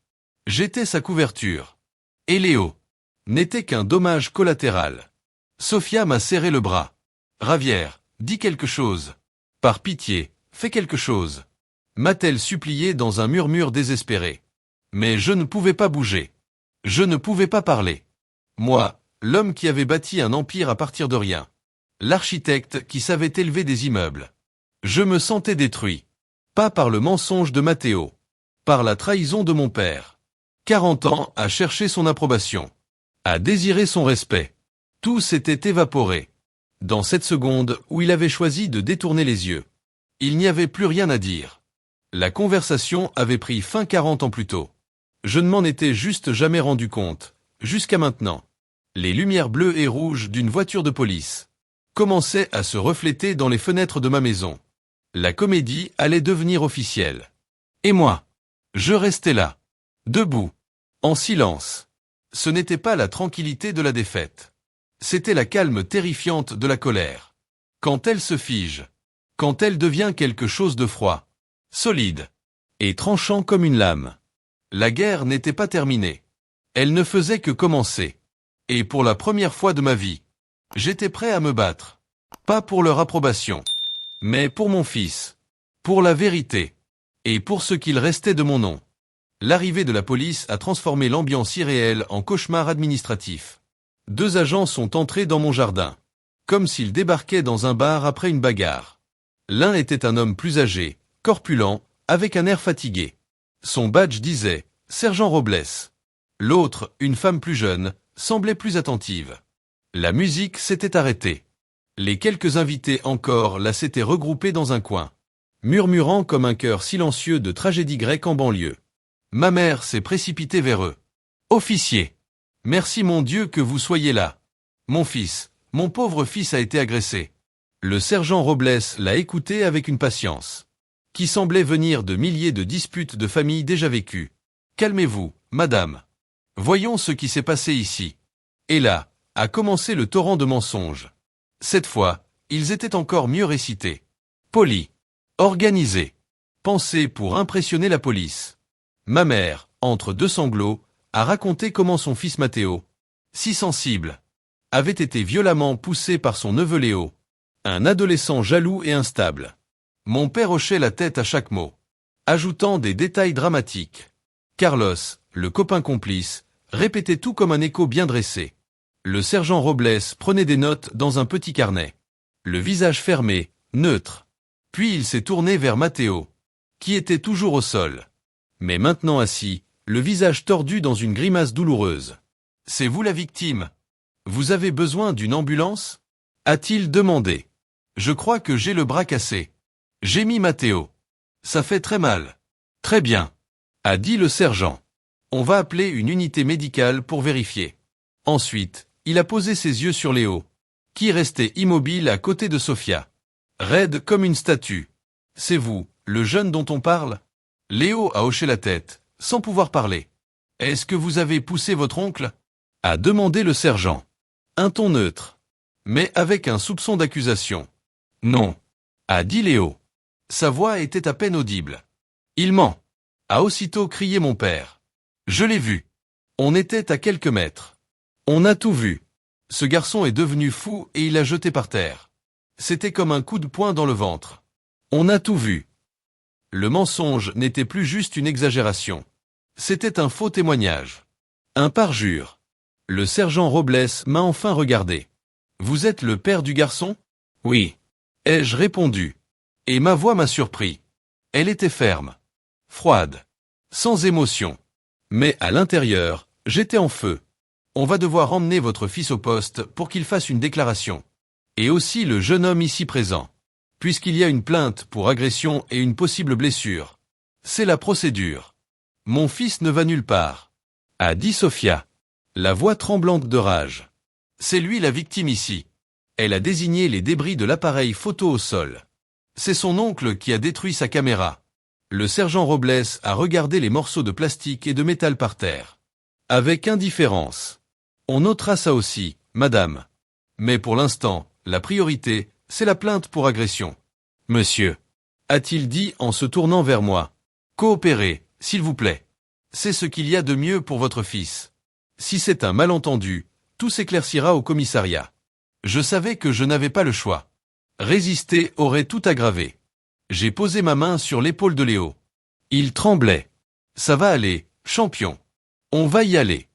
Speaker 1: J'étais sa couverture. Et Léo n'était qu'un dommage collatéral. Sofia m'a serré le bras. Ravière, dis quelque chose. Par pitié, fais quelque chose. M'a-t-elle supplié dans un murmure désespéré. Mais je ne pouvais pas bouger. Je ne pouvais pas parler. Moi, l'homme qui avait bâti un empire à partir de rien. L'architecte qui savait élever des immeubles. Je me sentais détruit. Pas par le mensonge de Matteo. Par la trahison de mon père. 40 ans à chercher son approbation. À désirer son respect. Tout s'était évaporé. Dans cette seconde où il avait choisi de détourner les yeux. Il n'y avait plus rien à dire. La conversation avait pris fin 40 ans plus tôt. Je ne m'en étais juste jamais rendu compte, jusqu'à maintenant. Les lumières bleues et rouges d'une voiture de police commençaient à se refléter dans les fenêtres de ma maison. La comédie allait devenir officielle. Et moi, je restais là, debout, en silence. Ce n'était pas la tranquillité de la défaite. C'était la calme terrifiante de la colère. Quand elle se fige, quand elle devient quelque chose de froid, solide et tranchant comme une lame. La guerre n'était pas terminée. Elle ne faisait que commencer. Et pour la première fois de ma vie, j'étais prêt à me battre. Pas pour leur approbation, mais pour mon fils, pour la vérité, et pour ce qu'il restait de mon nom. L'arrivée de la police a transformé l'ambiance irréelle en cauchemar administratif. 2 agents sont entrés dans mon jardin, comme s'ils débarquaient dans un bar après une bagarre. L'un était un homme plus âgé, corpulent, avec un air fatigué. Son badge disait « Sergent Robles ». L'autre, une femme plus jeune, semblait plus attentive. La musique s'était arrêtée. Les quelques invités encore là s'étaient regroupés dans un coin, murmurant comme un chœur silencieux de tragédie grecque en banlieue. Ma mère s'est précipitée vers eux. « Officier, merci mon Dieu que vous soyez là. Mon fils, mon pauvre fils a été agressé. » Le sergent Robles l'a écouté avec une patience qui semblait venir de milliers de disputes de famille déjà vécues. « Calmez-vous, madame. Voyons ce qui s'est passé ici. » Et là, a commencé le torrent de mensonges. Cette fois, ils étaient encore mieux récités. Polis, organisés, pensés pour impressionner la police. Ma mère, entre 2 sanglots, a raconté comment son fils Matteo, si sensible, avait été violemment poussé par son neveu Léo, un adolescent jaloux et instable. Mon père hochait la tête à chaque mot, ajoutant des détails dramatiques. Carlos, le copain complice, répétait tout comme un écho bien dressé. Le sergent Robles prenait des notes dans un petit carnet, le visage fermé, neutre. Puis il s'est tourné vers Matteo, qui était toujours au sol, mais maintenant assis, le visage tordu dans une grimace douloureuse. « C'est vous la victime? Vous avez besoin d'une ambulance ?» a-t-il demandé. « Je crois que j'ai le bras cassé. » Gémit Matteo. « Ça fait très mal. »« Très bien, » a dit le sergent. « On va appeler une unité médicale pour vérifier. » Ensuite, il a posé ses yeux sur Léo, qui restait immobile à côté de Sofia, raide comme une statue. « C'est vous, le jeune dont on parle ?» Léo a hoché la tête, sans pouvoir parler. « Est-ce que vous avez poussé votre oncle ?» a demandé le sergent. Un ton neutre, mais avec un soupçon d'accusation. « Non, » a dit Léo. Sa voix était à peine audible. « Il ment !» a aussitôt crié mon père. « Je l'ai vu. On était à quelques mètres. On a tout vu. Ce garçon est devenu fou et il l'a jeté par terre. C'était comme un coup de poing dans le ventre. On a tout vu. » Le mensonge n'était plus juste une exagération. C'était un faux témoignage. Un parjure. Le sergent Robles m'a enfin regardé. « Vous êtes le père du garçon ? » « Oui. » ai-je répondu. Et ma voix m'a surpris. Elle était ferme, froide, sans émotion. Mais à l'intérieur, j'étais en feu. « On va devoir emmener votre fils au poste pour qu'il fasse une déclaration. Et aussi le jeune homme ici présent. Puisqu'il y a une plainte pour agression et une possible blessure. C'est la procédure. Mon fils ne va nulle part, » a dit Sofia, la voix tremblante de rage. « C'est lui la victime ici. » Elle a désigné les débris de l'appareil photo au sol. C'est son oncle qui a détruit sa caméra. Le sergent Robles a regardé les morceaux de plastique et de métal par terre. Avec indifférence. « On notera ça aussi, madame. Mais pour l'instant, la priorité, c'est la plainte pour agression. »« Monsieur, » a-t-il dit en se tournant vers moi. « Coopérez, s'il vous plaît. C'est ce qu'il y a de mieux pour votre fils. Si c'est un malentendu, tout s'éclaircira au commissariat. » Je savais que je n'avais pas le choix. Résister aurait tout aggravé. J'ai posé ma main sur l'épaule de Léo. Il tremblait. « Ça va aller, champion. On va y aller.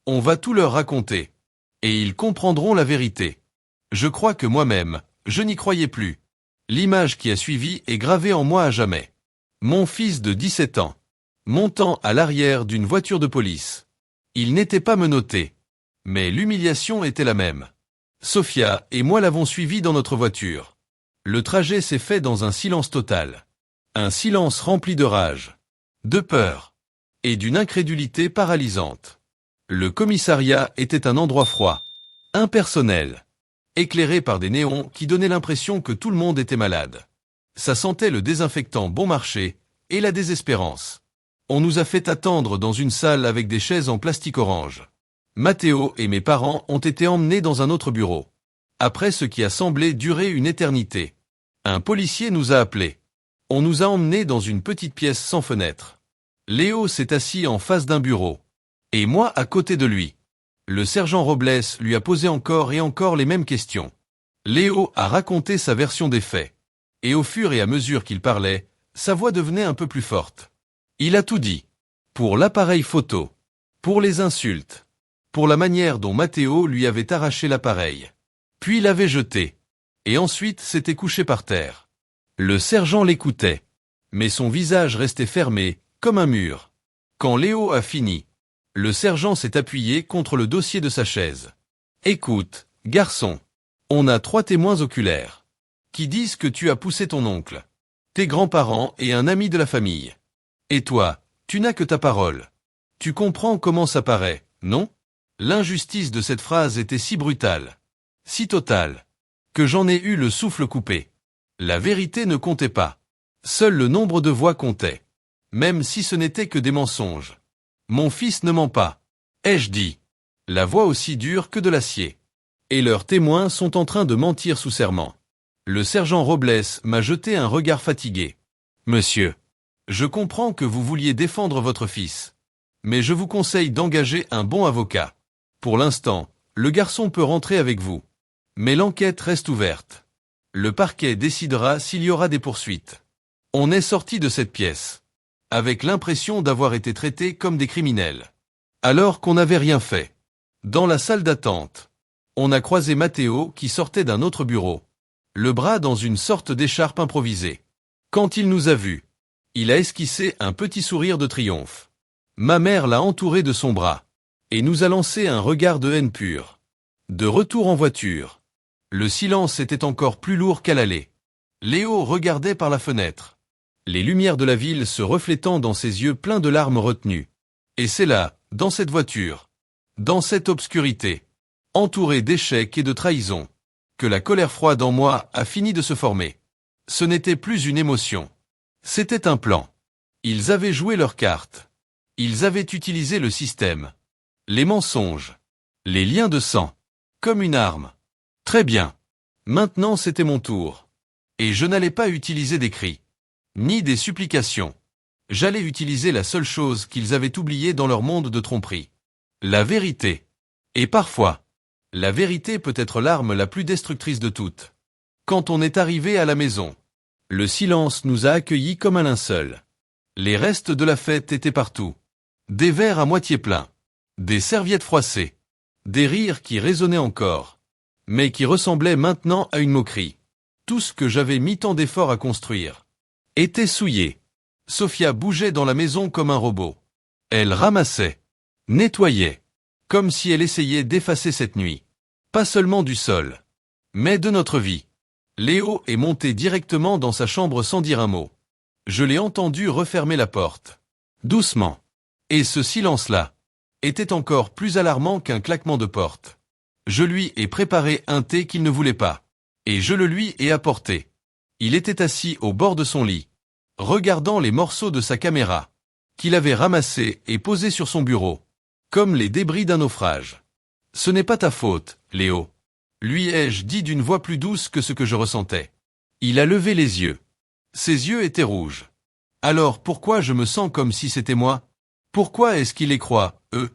Speaker 1: On va tout leur raconter. Et ils comprendront la vérité. » Je crois que moi-même, je n'y croyais plus. L'image qui a suivi est gravée en moi à jamais. Mon fils de 17 ans, montant à l'arrière d'une voiture de police. Il n'était pas menotté. Mais l'humiliation était la même. Sofia et moi l'avons suivi dans notre voiture. Le trajet s'est fait dans un silence total. Un silence rempli de rage, de peur et d'une incrédulité paralysante. Le commissariat était un endroit froid, Impersonnel. Éclairé par des néons qui donnaient l'impression que tout le monde était malade. Ça sentait le désinfectant bon marché et la désespérance. On nous a fait attendre dans une salle avec des chaises en plastique orange. Matteo et mes parents ont été emmenés dans un autre bureau. Après ce qui a semblé durer une éternité. Un policier nous a appelés. On nous a emmenés dans une petite pièce sans fenêtre. Léo s'est assis en face d'un bureau. Et moi à côté de lui. Le sergent Robles lui a posé encore et encore les mêmes questions. Léo a raconté sa version des faits. Et au fur et à mesure qu'il parlait, sa voix devenait un peu plus forte. Il a tout dit. Pour l'appareil photo. Pour les insultes. Pour la manière dont Matteo lui avait arraché l'appareil. Puis l'avait jeté. Et ensuite s'était couché par terre. Le sergent l'écoutait. Mais son visage restait fermé, comme un mur. Quand Léo a fini, le sergent s'est appuyé contre le dossier de sa chaise. Écoute, garçon. On a 3 témoins oculaires. Qui disent que tu as poussé ton oncle. Tes grands-parents et un ami de la famille. Et toi, tu n'as que ta parole. Tu comprends comment ça paraît, non? L'injustice de cette phrase était si brutale, si totale, que j'en ai eu le souffle coupé. La vérité ne comptait pas. Seul le nombre de voix comptait. Même si ce n'était que des mensonges. Mon fils ne ment pas, ai-je dit. La voix aussi dure que de l'acier. Et leurs témoins sont en train de mentir sous serment. Le sergent Robles m'a jeté un regard fatigué. Monsieur, je comprends que vous vouliez défendre votre fils. Mais je vous conseille d'engager un bon avocat. Pour l'instant, le garçon peut rentrer avec vous. Mais l'enquête reste ouverte. Le parquet décidera s'il y aura des poursuites. On est sorti de cette pièce. Avec l'impression d'avoir été traités comme des criminels. Alors qu'on n'avait rien fait. Dans la salle d'attente, on a croisé Matteo qui sortait d'un autre bureau. Le bras dans une sorte d'écharpe improvisée. Quand il nous a vus, il a esquissé un petit sourire de triomphe. Ma mère l'a entouré de son bras. Et nous a lancé un regard de haine pure. De retour en voiture. Le silence était encore plus lourd qu'à l'aller. Léo regardait par la fenêtre. Les lumières de la ville se reflétant dans ses yeux pleins de larmes retenues. Et c'est là, dans cette voiture, dans cette obscurité, entouré d'échecs et de trahisons, que la colère froide en moi a fini de se former. Ce n'était plus une émotion. C'était un plan. Ils avaient joué leurs cartes. Ils avaient utilisé le système. Les mensonges. Les liens de sang. Comme une arme. Très bien. Maintenant c'était mon tour. Et je n'allais pas utiliser des cris. Ni des supplications. J'allais utiliser la seule chose qu'ils avaient oubliée dans leur monde de tromperie. La vérité. Et parfois, la vérité peut être l'arme la plus destructrice de toutes. Quand on est arrivé à la maison, le silence nous a accueillis comme un linceul. Les restes de la fête étaient partout. Des verres à moitié pleins. Des serviettes froissées. Des rires qui résonnaient encore. Mais qui ressemblaient maintenant à une moquerie. Tout ce que j'avais mis tant d'efforts à construire était souillé. Sophia bougeait dans la maison comme un robot. Elle ramassait, nettoyait, comme si elle essayait d'effacer cette nuit. Pas seulement du sol, mais de notre vie. Léo est monté directement dans sa chambre sans dire un mot. Je l'ai entendu refermer la porte. Doucement. Et ce silence-là était encore plus alarmant qu'un claquement de porte. Je lui ai préparé un thé qu'il ne voulait pas. Et je le lui ai apporté. Il était assis au bord de son lit, regardant les morceaux de sa caméra, qu'il avait ramassés et posés sur son bureau, comme les débris d'un naufrage. Ce n'est pas ta faute, Léo. Lui ai-je dit d'une voix plus douce que ce que je ressentais. Il a levé les yeux. Ses yeux étaient rouges. Alors pourquoi je me sens comme si c'était moi? Pourquoi est-ce qu'il les croit, eux?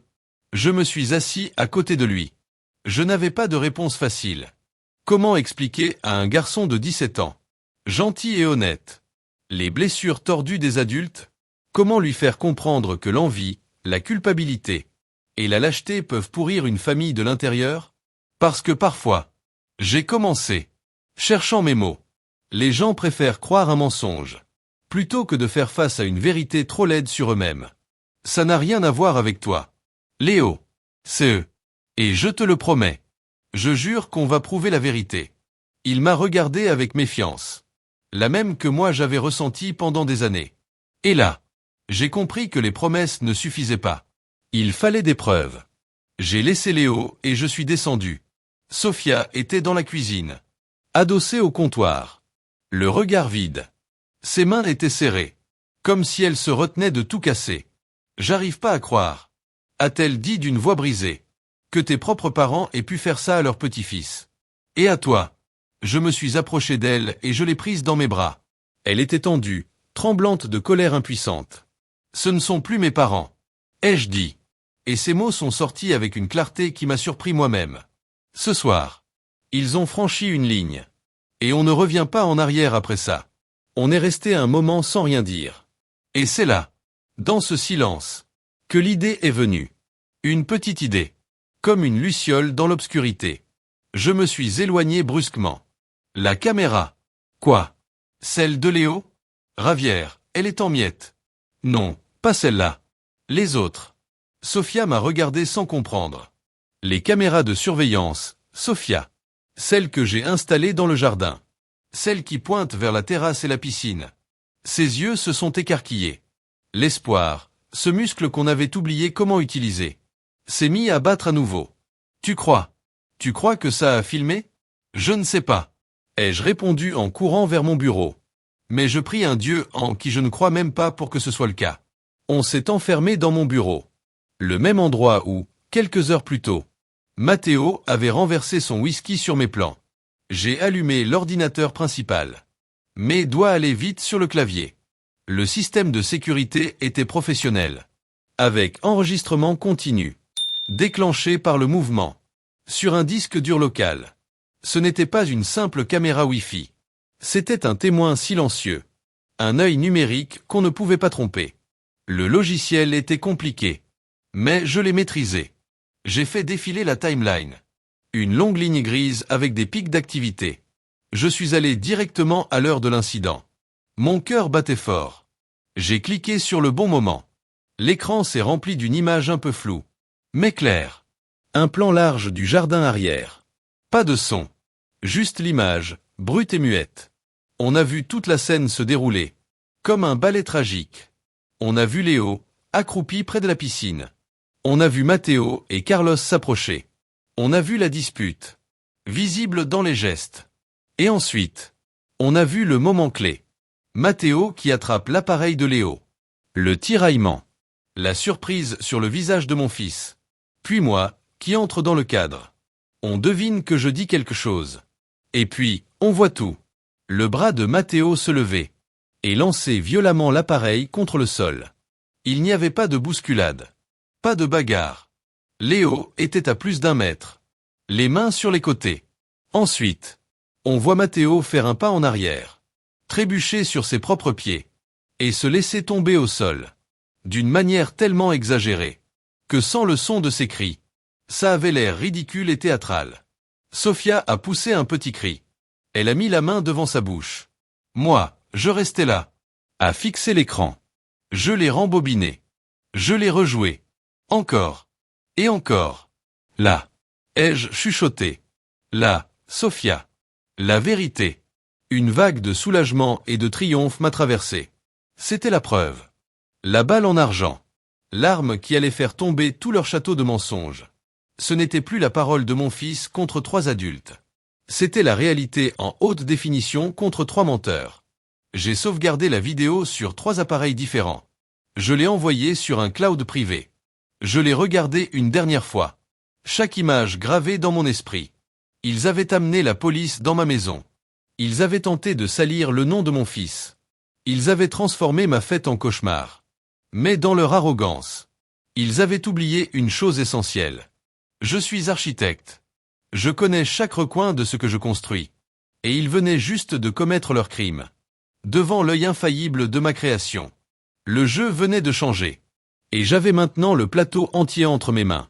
Speaker 1: Je me suis assis à côté de lui. Je n'avais pas de réponse facile. Comment expliquer à un garçon de 17 ans, gentil et honnête, les blessures tordues des adultes? Comment lui faire comprendre que l'envie, la culpabilité et la lâcheté peuvent pourrir une famille de l'intérieur? Parce que parfois, j'ai commencé, cherchant mes mots. Les gens préfèrent croire un mensonge, plutôt que de faire face à une vérité trop laide sur eux-mêmes. Ça n'a rien à voir avec toi. Léo, c'est eux. Et je te le promets. Je jure qu'on va prouver la vérité. Il m'a regardé avec méfiance. La même que moi j'avais ressentie pendant des années. Et là, j'ai compris que les promesses ne suffisaient pas. Il fallait des preuves. J'ai laissé Léo et je suis descendu. Sophia était dans la cuisine, adossée au comptoir, le regard vide. Ses mains étaient serrées, comme si elle se retenait de tout casser. « J'arrive pas à croire, » a-t-elle dit d'une voix brisée, « que tes propres parents aient pu faire ça à leur petit-fils. Et à toi ?» Je me suis approché d'elle et je l'ai prise dans mes bras. Elle était tendue, tremblante de colère impuissante. « Ce ne sont plus mes parents, » ai-je dit. Et ces mots sont sortis avec une clarté qui m'a surpris moi-même. Ce soir, ils ont franchi une ligne. Et on ne revient pas en arrière après ça. On est resté un moment sans rien dire. Et c'est là, dans ce silence, que l'idée est venue. Une petite idée. Comme une luciole dans l'obscurité. Je me suis éloigné brusquement. La caméra. Quoi? Celle de Léo? Ravière, elle est en miettes. Non, pas celle-là. Les autres. Sophia m'a regardé sans comprendre. Les caméras de surveillance, Sophia. Celles que j'ai installées dans le jardin. Celles qui pointent vers la terrasse et la piscine. Ses yeux se sont écarquillés. L'espoir, ce muscle qu'on avait oublié comment utiliser, s'est mis à battre à nouveau. Tu crois que ça a filmé? Je ne sais pas, ai-je répondu en courant vers mon bureau. Mais je prie un Dieu en qui je ne crois même pas pour que ce soit le cas. On s'est enfermé dans mon bureau. Le même endroit où, quelques heures plus tôt, Matteo avait renversé son whisky sur mes plans. J'ai allumé l'ordinateur principal. Mes doigts allaient vite sur le clavier. Le système de sécurité était professionnel. Avec enregistrement continu. Déclenché par le mouvement. Sur un disque dur local. Ce n'était pas une simple caméra Wi-Fi. C'était un témoin silencieux. Un œil numérique qu'on ne pouvait pas tromper. Le logiciel était compliqué. Mais je l'ai maîtrisé. J'ai fait défiler la timeline. Une longue ligne grise avec des pics d'activité. Je suis allé directement à l'heure de l'incident. Mon cœur battait fort. J'ai cliqué sur le bon moment. L'écran s'est rempli d'une image un peu floue, mais claire. Un plan large du jardin arrière. Pas de son. Juste l'image, brute et muette. On a vu toute la scène se dérouler. Comme un ballet tragique. On a vu Léo, accroupi près de la piscine. On a vu Matteo et Carlos s'approcher. On a vu la dispute, visible dans les gestes. Et ensuite, on a vu le moment clé. Matteo qui attrape l'appareil de Léo. Le tiraillement. La surprise sur le visage de mon fils. Puis moi, qui entre dans le cadre. On devine que je dis quelque chose. Et puis, on voit tout. Le bras de Matteo se lever. Et lancer violemment l'appareil contre le sol. Il n'y avait pas de bousculade. Pas de bagarre. Léo était à plus d'1 mètre. Les mains sur les côtés. Ensuite, on voit Matteo faire un pas en arrière. Trébucher sur ses propres pieds. Et se laisser tomber au sol. D'une manière tellement exagérée. Que sans le son de ses cris, ça avait l'air ridicule et théâtral. Sophia a poussé un petit cri. Elle a mis la main devant sa bouche. Moi, je restais là. À fixer l'écran. Je l'ai rembobiné. Je l'ai rejoué. Encore. Et encore. Là. Ai-je chuchoté. Là, Sophia. La vérité. Une vague de soulagement et de triomphe m'a traversé. C'était la preuve. La balle en argent. L'arme qui allait faire tomber tout leur château de mensonges. Ce n'était plus la parole de mon fils contre 3 adultes. C'était la réalité en haute définition contre 3 menteurs. J'ai sauvegardé la vidéo sur 3 appareils différents. Je l'ai envoyée sur un cloud privé. Je l'ai regardée une dernière fois. Chaque image gravée dans mon esprit. Ils avaient amené la police dans ma maison. Ils avaient tenté de salir le nom de mon fils. Ils avaient transformé ma fête en cauchemar. Mais dans leur arrogance, ils avaient oublié une chose essentielle. Je suis architecte. Je connais chaque recoin de ce que je construis. Et ils venaient juste de commettre leur crime. Devant l'œil infaillible de ma création. Le jeu venait de changer. Et j'avais maintenant le plateau entier entre mes mains.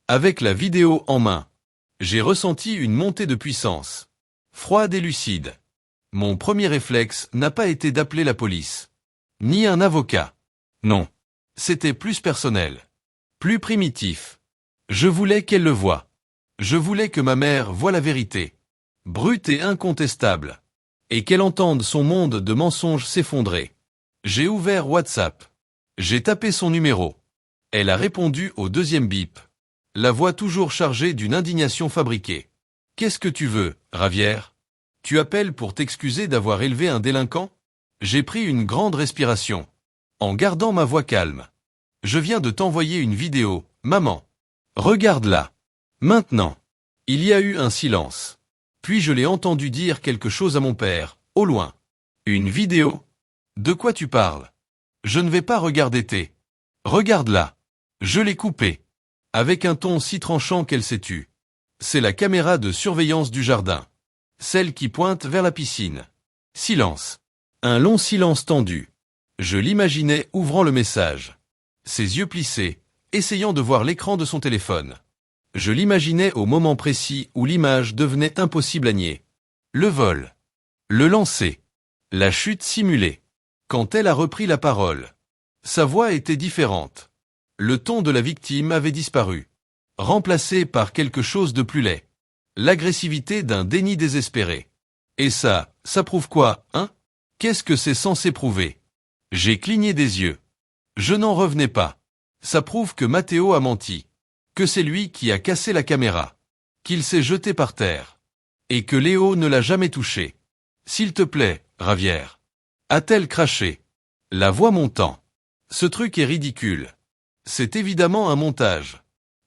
Speaker 1: Avec la vidéo en main, j'ai ressenti une montée de puissance. Froide et lucide. Mon premier réflexe n'a pas été d'appeler la police. Ni un avocat. Non. C'était plus personnel. Plus primitif. Je voulais qu'elle le voie. Je voulais que ma mère voie la vérité. Brute et incontestable. Et qu'elle entende son monde de mensonges s'effondrer. J'ai ouvert WhatsApp. J'ai tapé son numéro. Elle a répondu au 2e bip. La voix toujours chargée d'une indignation fabriquée. Qu'est-ce que tu veux, Ravière? Tu appelles pour t'excuser d'avoir élevé un délinquant? J'ai pris une grande respiration. En gardant ma voix calme. Je viens de t'envoyer une vidéo, maman. Regarde-la. Maintenant. Il y a eu un silence. Puis je l'ai entendu dire quelque chose à mon père, au loin. Une vidéo? De quoi tu parles? Je ne vais pas regarder tes. Regarde-la. Je l'ai coupée. Avec un ton si tranchant qu'elle s'est tue. C'est la caméra de surveillance du jardin. Celle qui pointe vers la piscine. Silence. Un long silence tendu. Je l'imaginais ouvrant le message. Ses yeux plissés, essayant de voir l'écran de son téléphone. Je l'imaginais au moment précis où l'image devenait impossible à nier. Le vol. Le lancer. La chute simulée. Quand elle a repris la parole. Sa voix était différente. Le ton de la victime avait disparu. Remplacé par quelque chose de plus laid. L'agressivité d'un déni désespéré. Et ça prouve quoi, hein? Qu'est-ce que c'est censé prouver? J'ai cligné des yeux. Je n'en revenais pas. Ça prouve que Matteo a menti. Que c'est lui qui a cassé la caméra. Qu'il s'est jeté par terre. Et que Léo ne l'a jamais touché. S'il te plaît, Ravière. A-t-elle craché? La voix montant. Ce truc est ridicule. C'est évidemment un montage.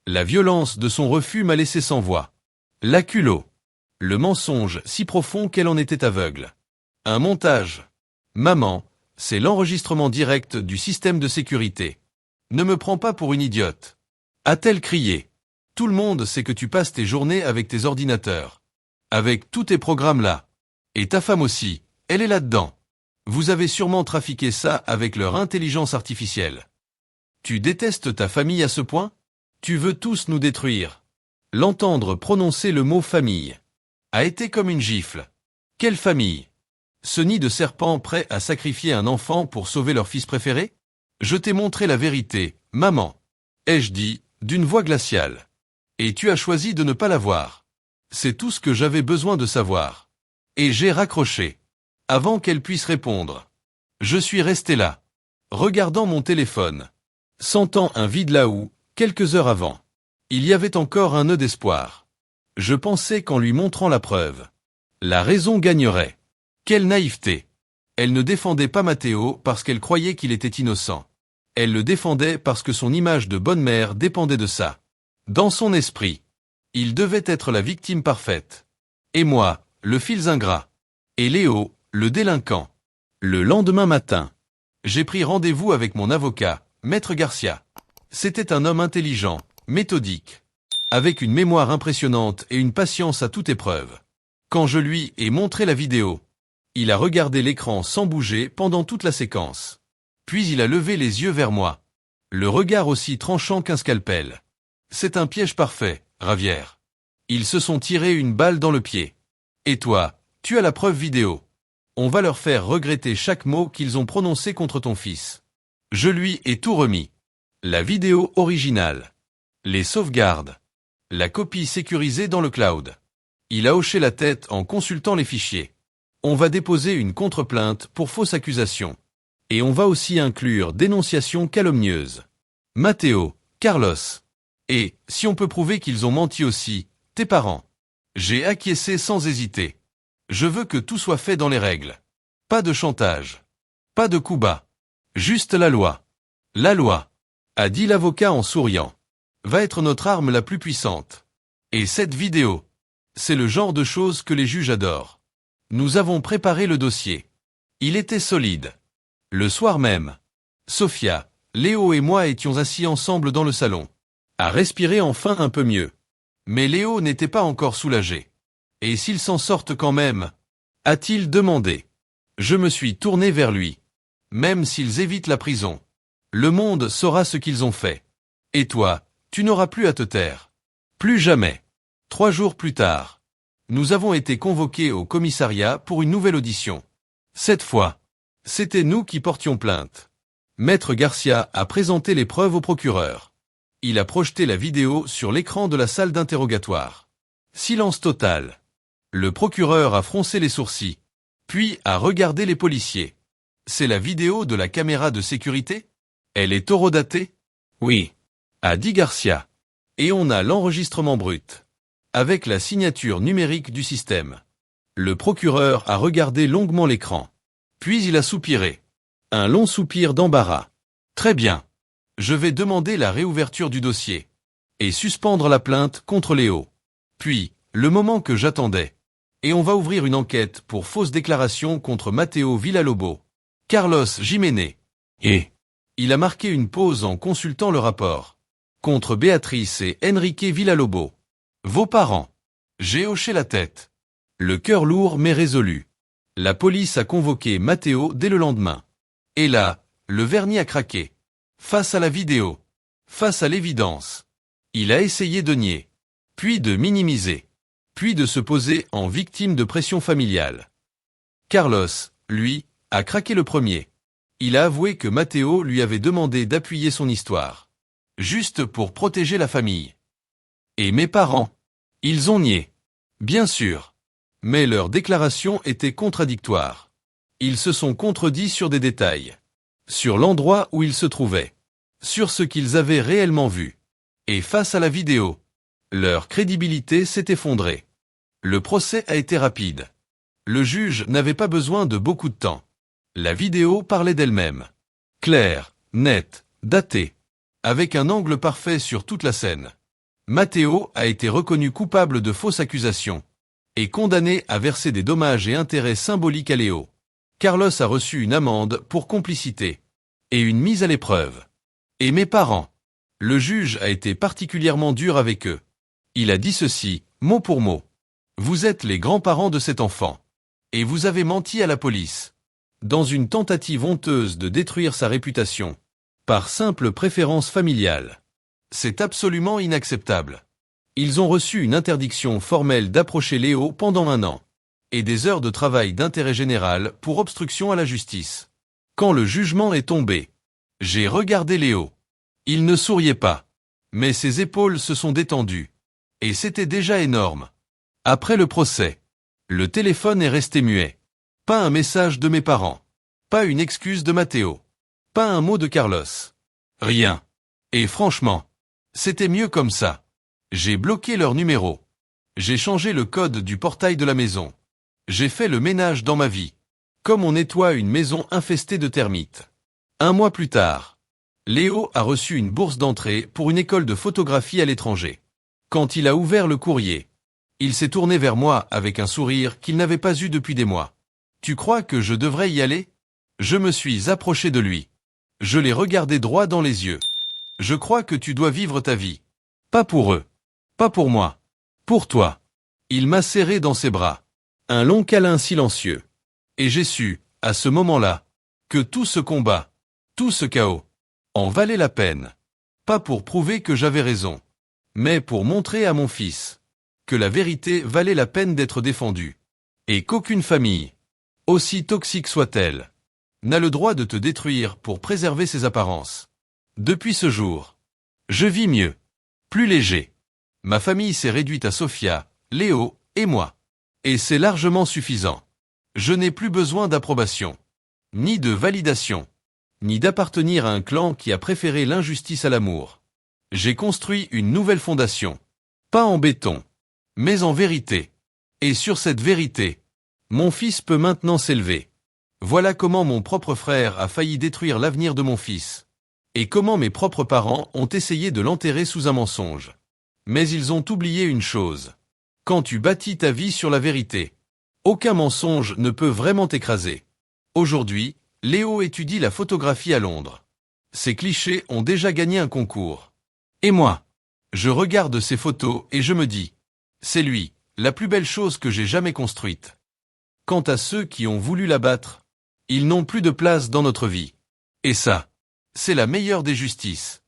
Speaker 1: La violence de son refus m'a laissé sans voix. La culot. Le mensonge si profond qu'elle en était aveugle. Un montage. Maman, c'est l'enregistrement direct du système de sécurité. Ne me prends pas pour une idiote. A-t-elle crié? Tout le monde sait que tu passes tes journées avec tes ordinateurs. Avec tous tes programmes là. Et ta femme aussi, elle est là-dedans. Vous avez sûrement trafiqué ça avec leur intelligence artificielle. Tu détestes ta famille à ce point? Tu veux tous nous détruire. L'entendre prononcer le mot famille a été comme une gifle. Quelle famille? Ce nid de serpents prêt à sacrifier un enfant pour sauver leur fils préféré? Je t'ai montré la vérité, maman. Ai-je dit, d'une voix glaciale. Et tu as choisi de ne pas la voir. C'est tout ce que j'avais besoin de savoir. Et j'ai raccroché. Avant qu'elle puisse répondre. Je suis resté là. Regardant mon téléphone. Sentant un vide là où, quelques heures avant, il y avait encore un nœud d'espoir. Je pensais qu'en lui montrant la preuve, la raison gagnerait. Quelle naïveté! Elle ne défendait pas Matteo parce qu'elle croyait qu'il était innocent. Elle le défendait parce que son image de bonne mère dépendait de ça. Dans son esprit, il devait être la victime parfaite. Et moi, le fils ingrat. Et Léo, le délinquant. Le lendemain matin, j'ai pris rendez-vous avec mon avocat, Maître Garcia. C'était un homme intelligent, méthodique, avec une mémoire impressionnante et une patience à toute épreuve. Quand je lui ai montré la vidéo, il a regardé l'écran sans bouger pendant toute la séquence. Puis il a levé les yeux vers moi. Le regard aussi tranchant qu'un scalpel. C'est un piège parfait, Ravière. Ils se sont tirés une balle dans le pied. Et toi, tu as la preuve vidéo. On va leur faire regretter chaque mot qu'ils ont prononcé contre ton fils. Je lui ai tout remis. La vidéo originale. Les sauvegardes. La copie sécurisée dans le cloud. Il a hoché la tête en consultant les fichiers. On va déposer une contre-plainte pour fausse accusation. Et on va aussi inclure dénonciation calomnieuse. Matteo, Carlos. Et, si on peut prouver qu'ils ont menti aussi, tes parents. J'ai acquiescé sans hésiter. Je veux que tout soit fait dans les règles. Pas de chantage. Pas de coups bas. Juste la loi. La loi, a dit l'avocat en souriant, va être notre arme la plus puissante. Et cette vidéo, c'est le genre de choses que les juges adorent. Nous avons préparé le dossier. Il était solide. Le soir même, Sophia, Léo et moi étions assis ensemble dans le salon, à respirer enfin un peu mieux. Mais Léo n'était pas encore soulagé. Et s'ils s'en sortent quand même? A-t-il demandé. Je me suis tourné vers lui. Même s'ils évitent la prison, le monde saura ce qu'ils ont fait. Et toi, tu n'auras plus à te taire. Plus jamais. 3 jours plus tard, nous avons été convoqués au commissariat pour une nouvelle audition. Cette fois, c'était nous qui portions plainte. Maître Garcia a présenté les preuves au procureur. Il a projeté la vidéo sur l'écran de la salle d'interrogatoire. Silence total. Le procureur a froncé les sourcils, puis a regardé les policiers. C'est la vidéo de la caméra de sécurité? Elle est horodatée? Oui, a dit Garcia. Et on a l'enregistrement brut. avec la signature numérique du système. Le procureur a regardé longuement l'écran. Puis il a soupiré. Un long soupir d'embarras. Très bien. Je vais demander la réouverture du dossier. Et suspendre la plainte contre Léo. Puis, le moment que j'attendais. Et on va ouvrir une enquête pour fausse déclaration contre Matteo Villalobos. Carlos Jiménez. Et il a marqué une pause en consultant le rapport. Contre Béatrice et Enrique Villalobos. Vos parents. J'ai hoché la tête. Le cœur lourd mais résolu. La police a convoqué Matteo dès le lendemain. Et là, le vernis a craqué. Face à la vidéo. Face à l'évidence. Il a essayé de nier. Puis de minimiser. Puis de se poser en victime de pression familiale. Carlos, lui, a craqué le premier. Il a avoué que Matteo lui avait demandé d'appuyer son histoire. Juste pour protéger la famille. Et mes parents? Ils ont nié. Bien sûr. Mais leurs déclarations étaient contradictoires. Ils se sont contredits sur des détails. Sur l'endroit où ils se trouvaient. Sur ce qu'ils avaient réellement vu. Et face à la vidéo, leur crédibilité s'est effondrée. Le procès a été rapide. Le juge n'avait pas besoin de beaucoup de temps. La vidéo parlait d'elle-même. Claire, nette, datée. Avec un angle parfait sur toute la scène. Matteo a été reconnu coupable de fausses accusations. Et condamné à verser des dommages et intérêts symboliques à Léo. Carlos a reçu une amende pour complicité. Et une mise à l'épreuve. Et mes parents. Le juge a été particulièrement dur avec eux. Il a dit ceci, mot pour mot. Vous êtes les grands-parents de cet enfant. Et vous avez menti à la police. Dans une tentative honteuse de détruire sa réputation. Par simple préférence familiale. C'est absolument inacceptable. Ils ont reçu une interdiction formelle d'approcher Léo pendant 1 an. Et des heures de travail d'intérêt général pour obstruction à la justice. Quand le jugement est tombé, j'ai regardé Léo. Il ne souriait pas. Mais ses épaules se sont détendues. Et c'était déjà énorme. Après le procès, le téléphone est resté muet. Pas un message de mes parents. Pas une excuse de Matteo. Pas un mot de Carlos. Rien. Et franchement, c'était mieux comme ça. J'ai bloqué leur numéro. J'ai changé le code du portail de la maison. J'ai fait le ménage dans ma vie. Comme on nettoie une maison infestée de termites. 1 mois plus tard, Léo a reçu une bourse d'entrée pour une école de photographie à l'étranger. Quand il a ouvert le courrier, il s'est tourné vers moi avec un sourire qu'il n'avait pas eu depuis des mois. Tu crois que je devrais y aller? Je me suis approché de lui. Je l'ai regardé droit dans les yeux. Je crois que tu dois vivre ta vie. Pas pour eux. Pas pour moi. Pour toi. Il m'a serré dans ses bras. Un long câlin silencieux. Et j'ai su, à ce moment-là, que tout ce combat, tout ce chaos, en valait la peine. Pas pour prouver que j'avais raison, mais pour montrer à mon fils que la vérité valait la peine d'être défendue. Et qu'aucune famille, aussi toxique soit-elle, n'a le droit de te détruire pour préserver ses apparences. Depuis ce jour, je vis mieux, plus léger. Ma famille s'est réduite à Sofia, Léo et moi. Et c'est largement suffisant. Je n'ai plus besoin d'approbation, ni de validation, ni d'appartenir à un clan qui a préféré l'injustice à l'amour. J'ai construit une nouvelle fondation, pas en béton, mais en vérité. Et sur cette vérité, mon fils peut maintenant s'élever. Voilà comment mon propre frère a failli détruire l'avenir de mon fils. Et comment mes propres parents ont essayé de l'enterrer sous un mensonge. Mais ils ont oublié une chose. Quand tu bâtis ta vie sur la vérité, aucun mensonge ne peut vraiment t'écraser. Aujourd'hui, Léo étudie la photographie à Londres. Ces clichés ont déjà gagné un concours. Et moi, je regarde ces photos et je me dis, c'est lui, la plus belle chose que j'ai jamais construite. Quant à ceux qui ont voulu l'abattre, ils n'ont plus de place dans notre vie. Et ça, c'est la meilleure des justices.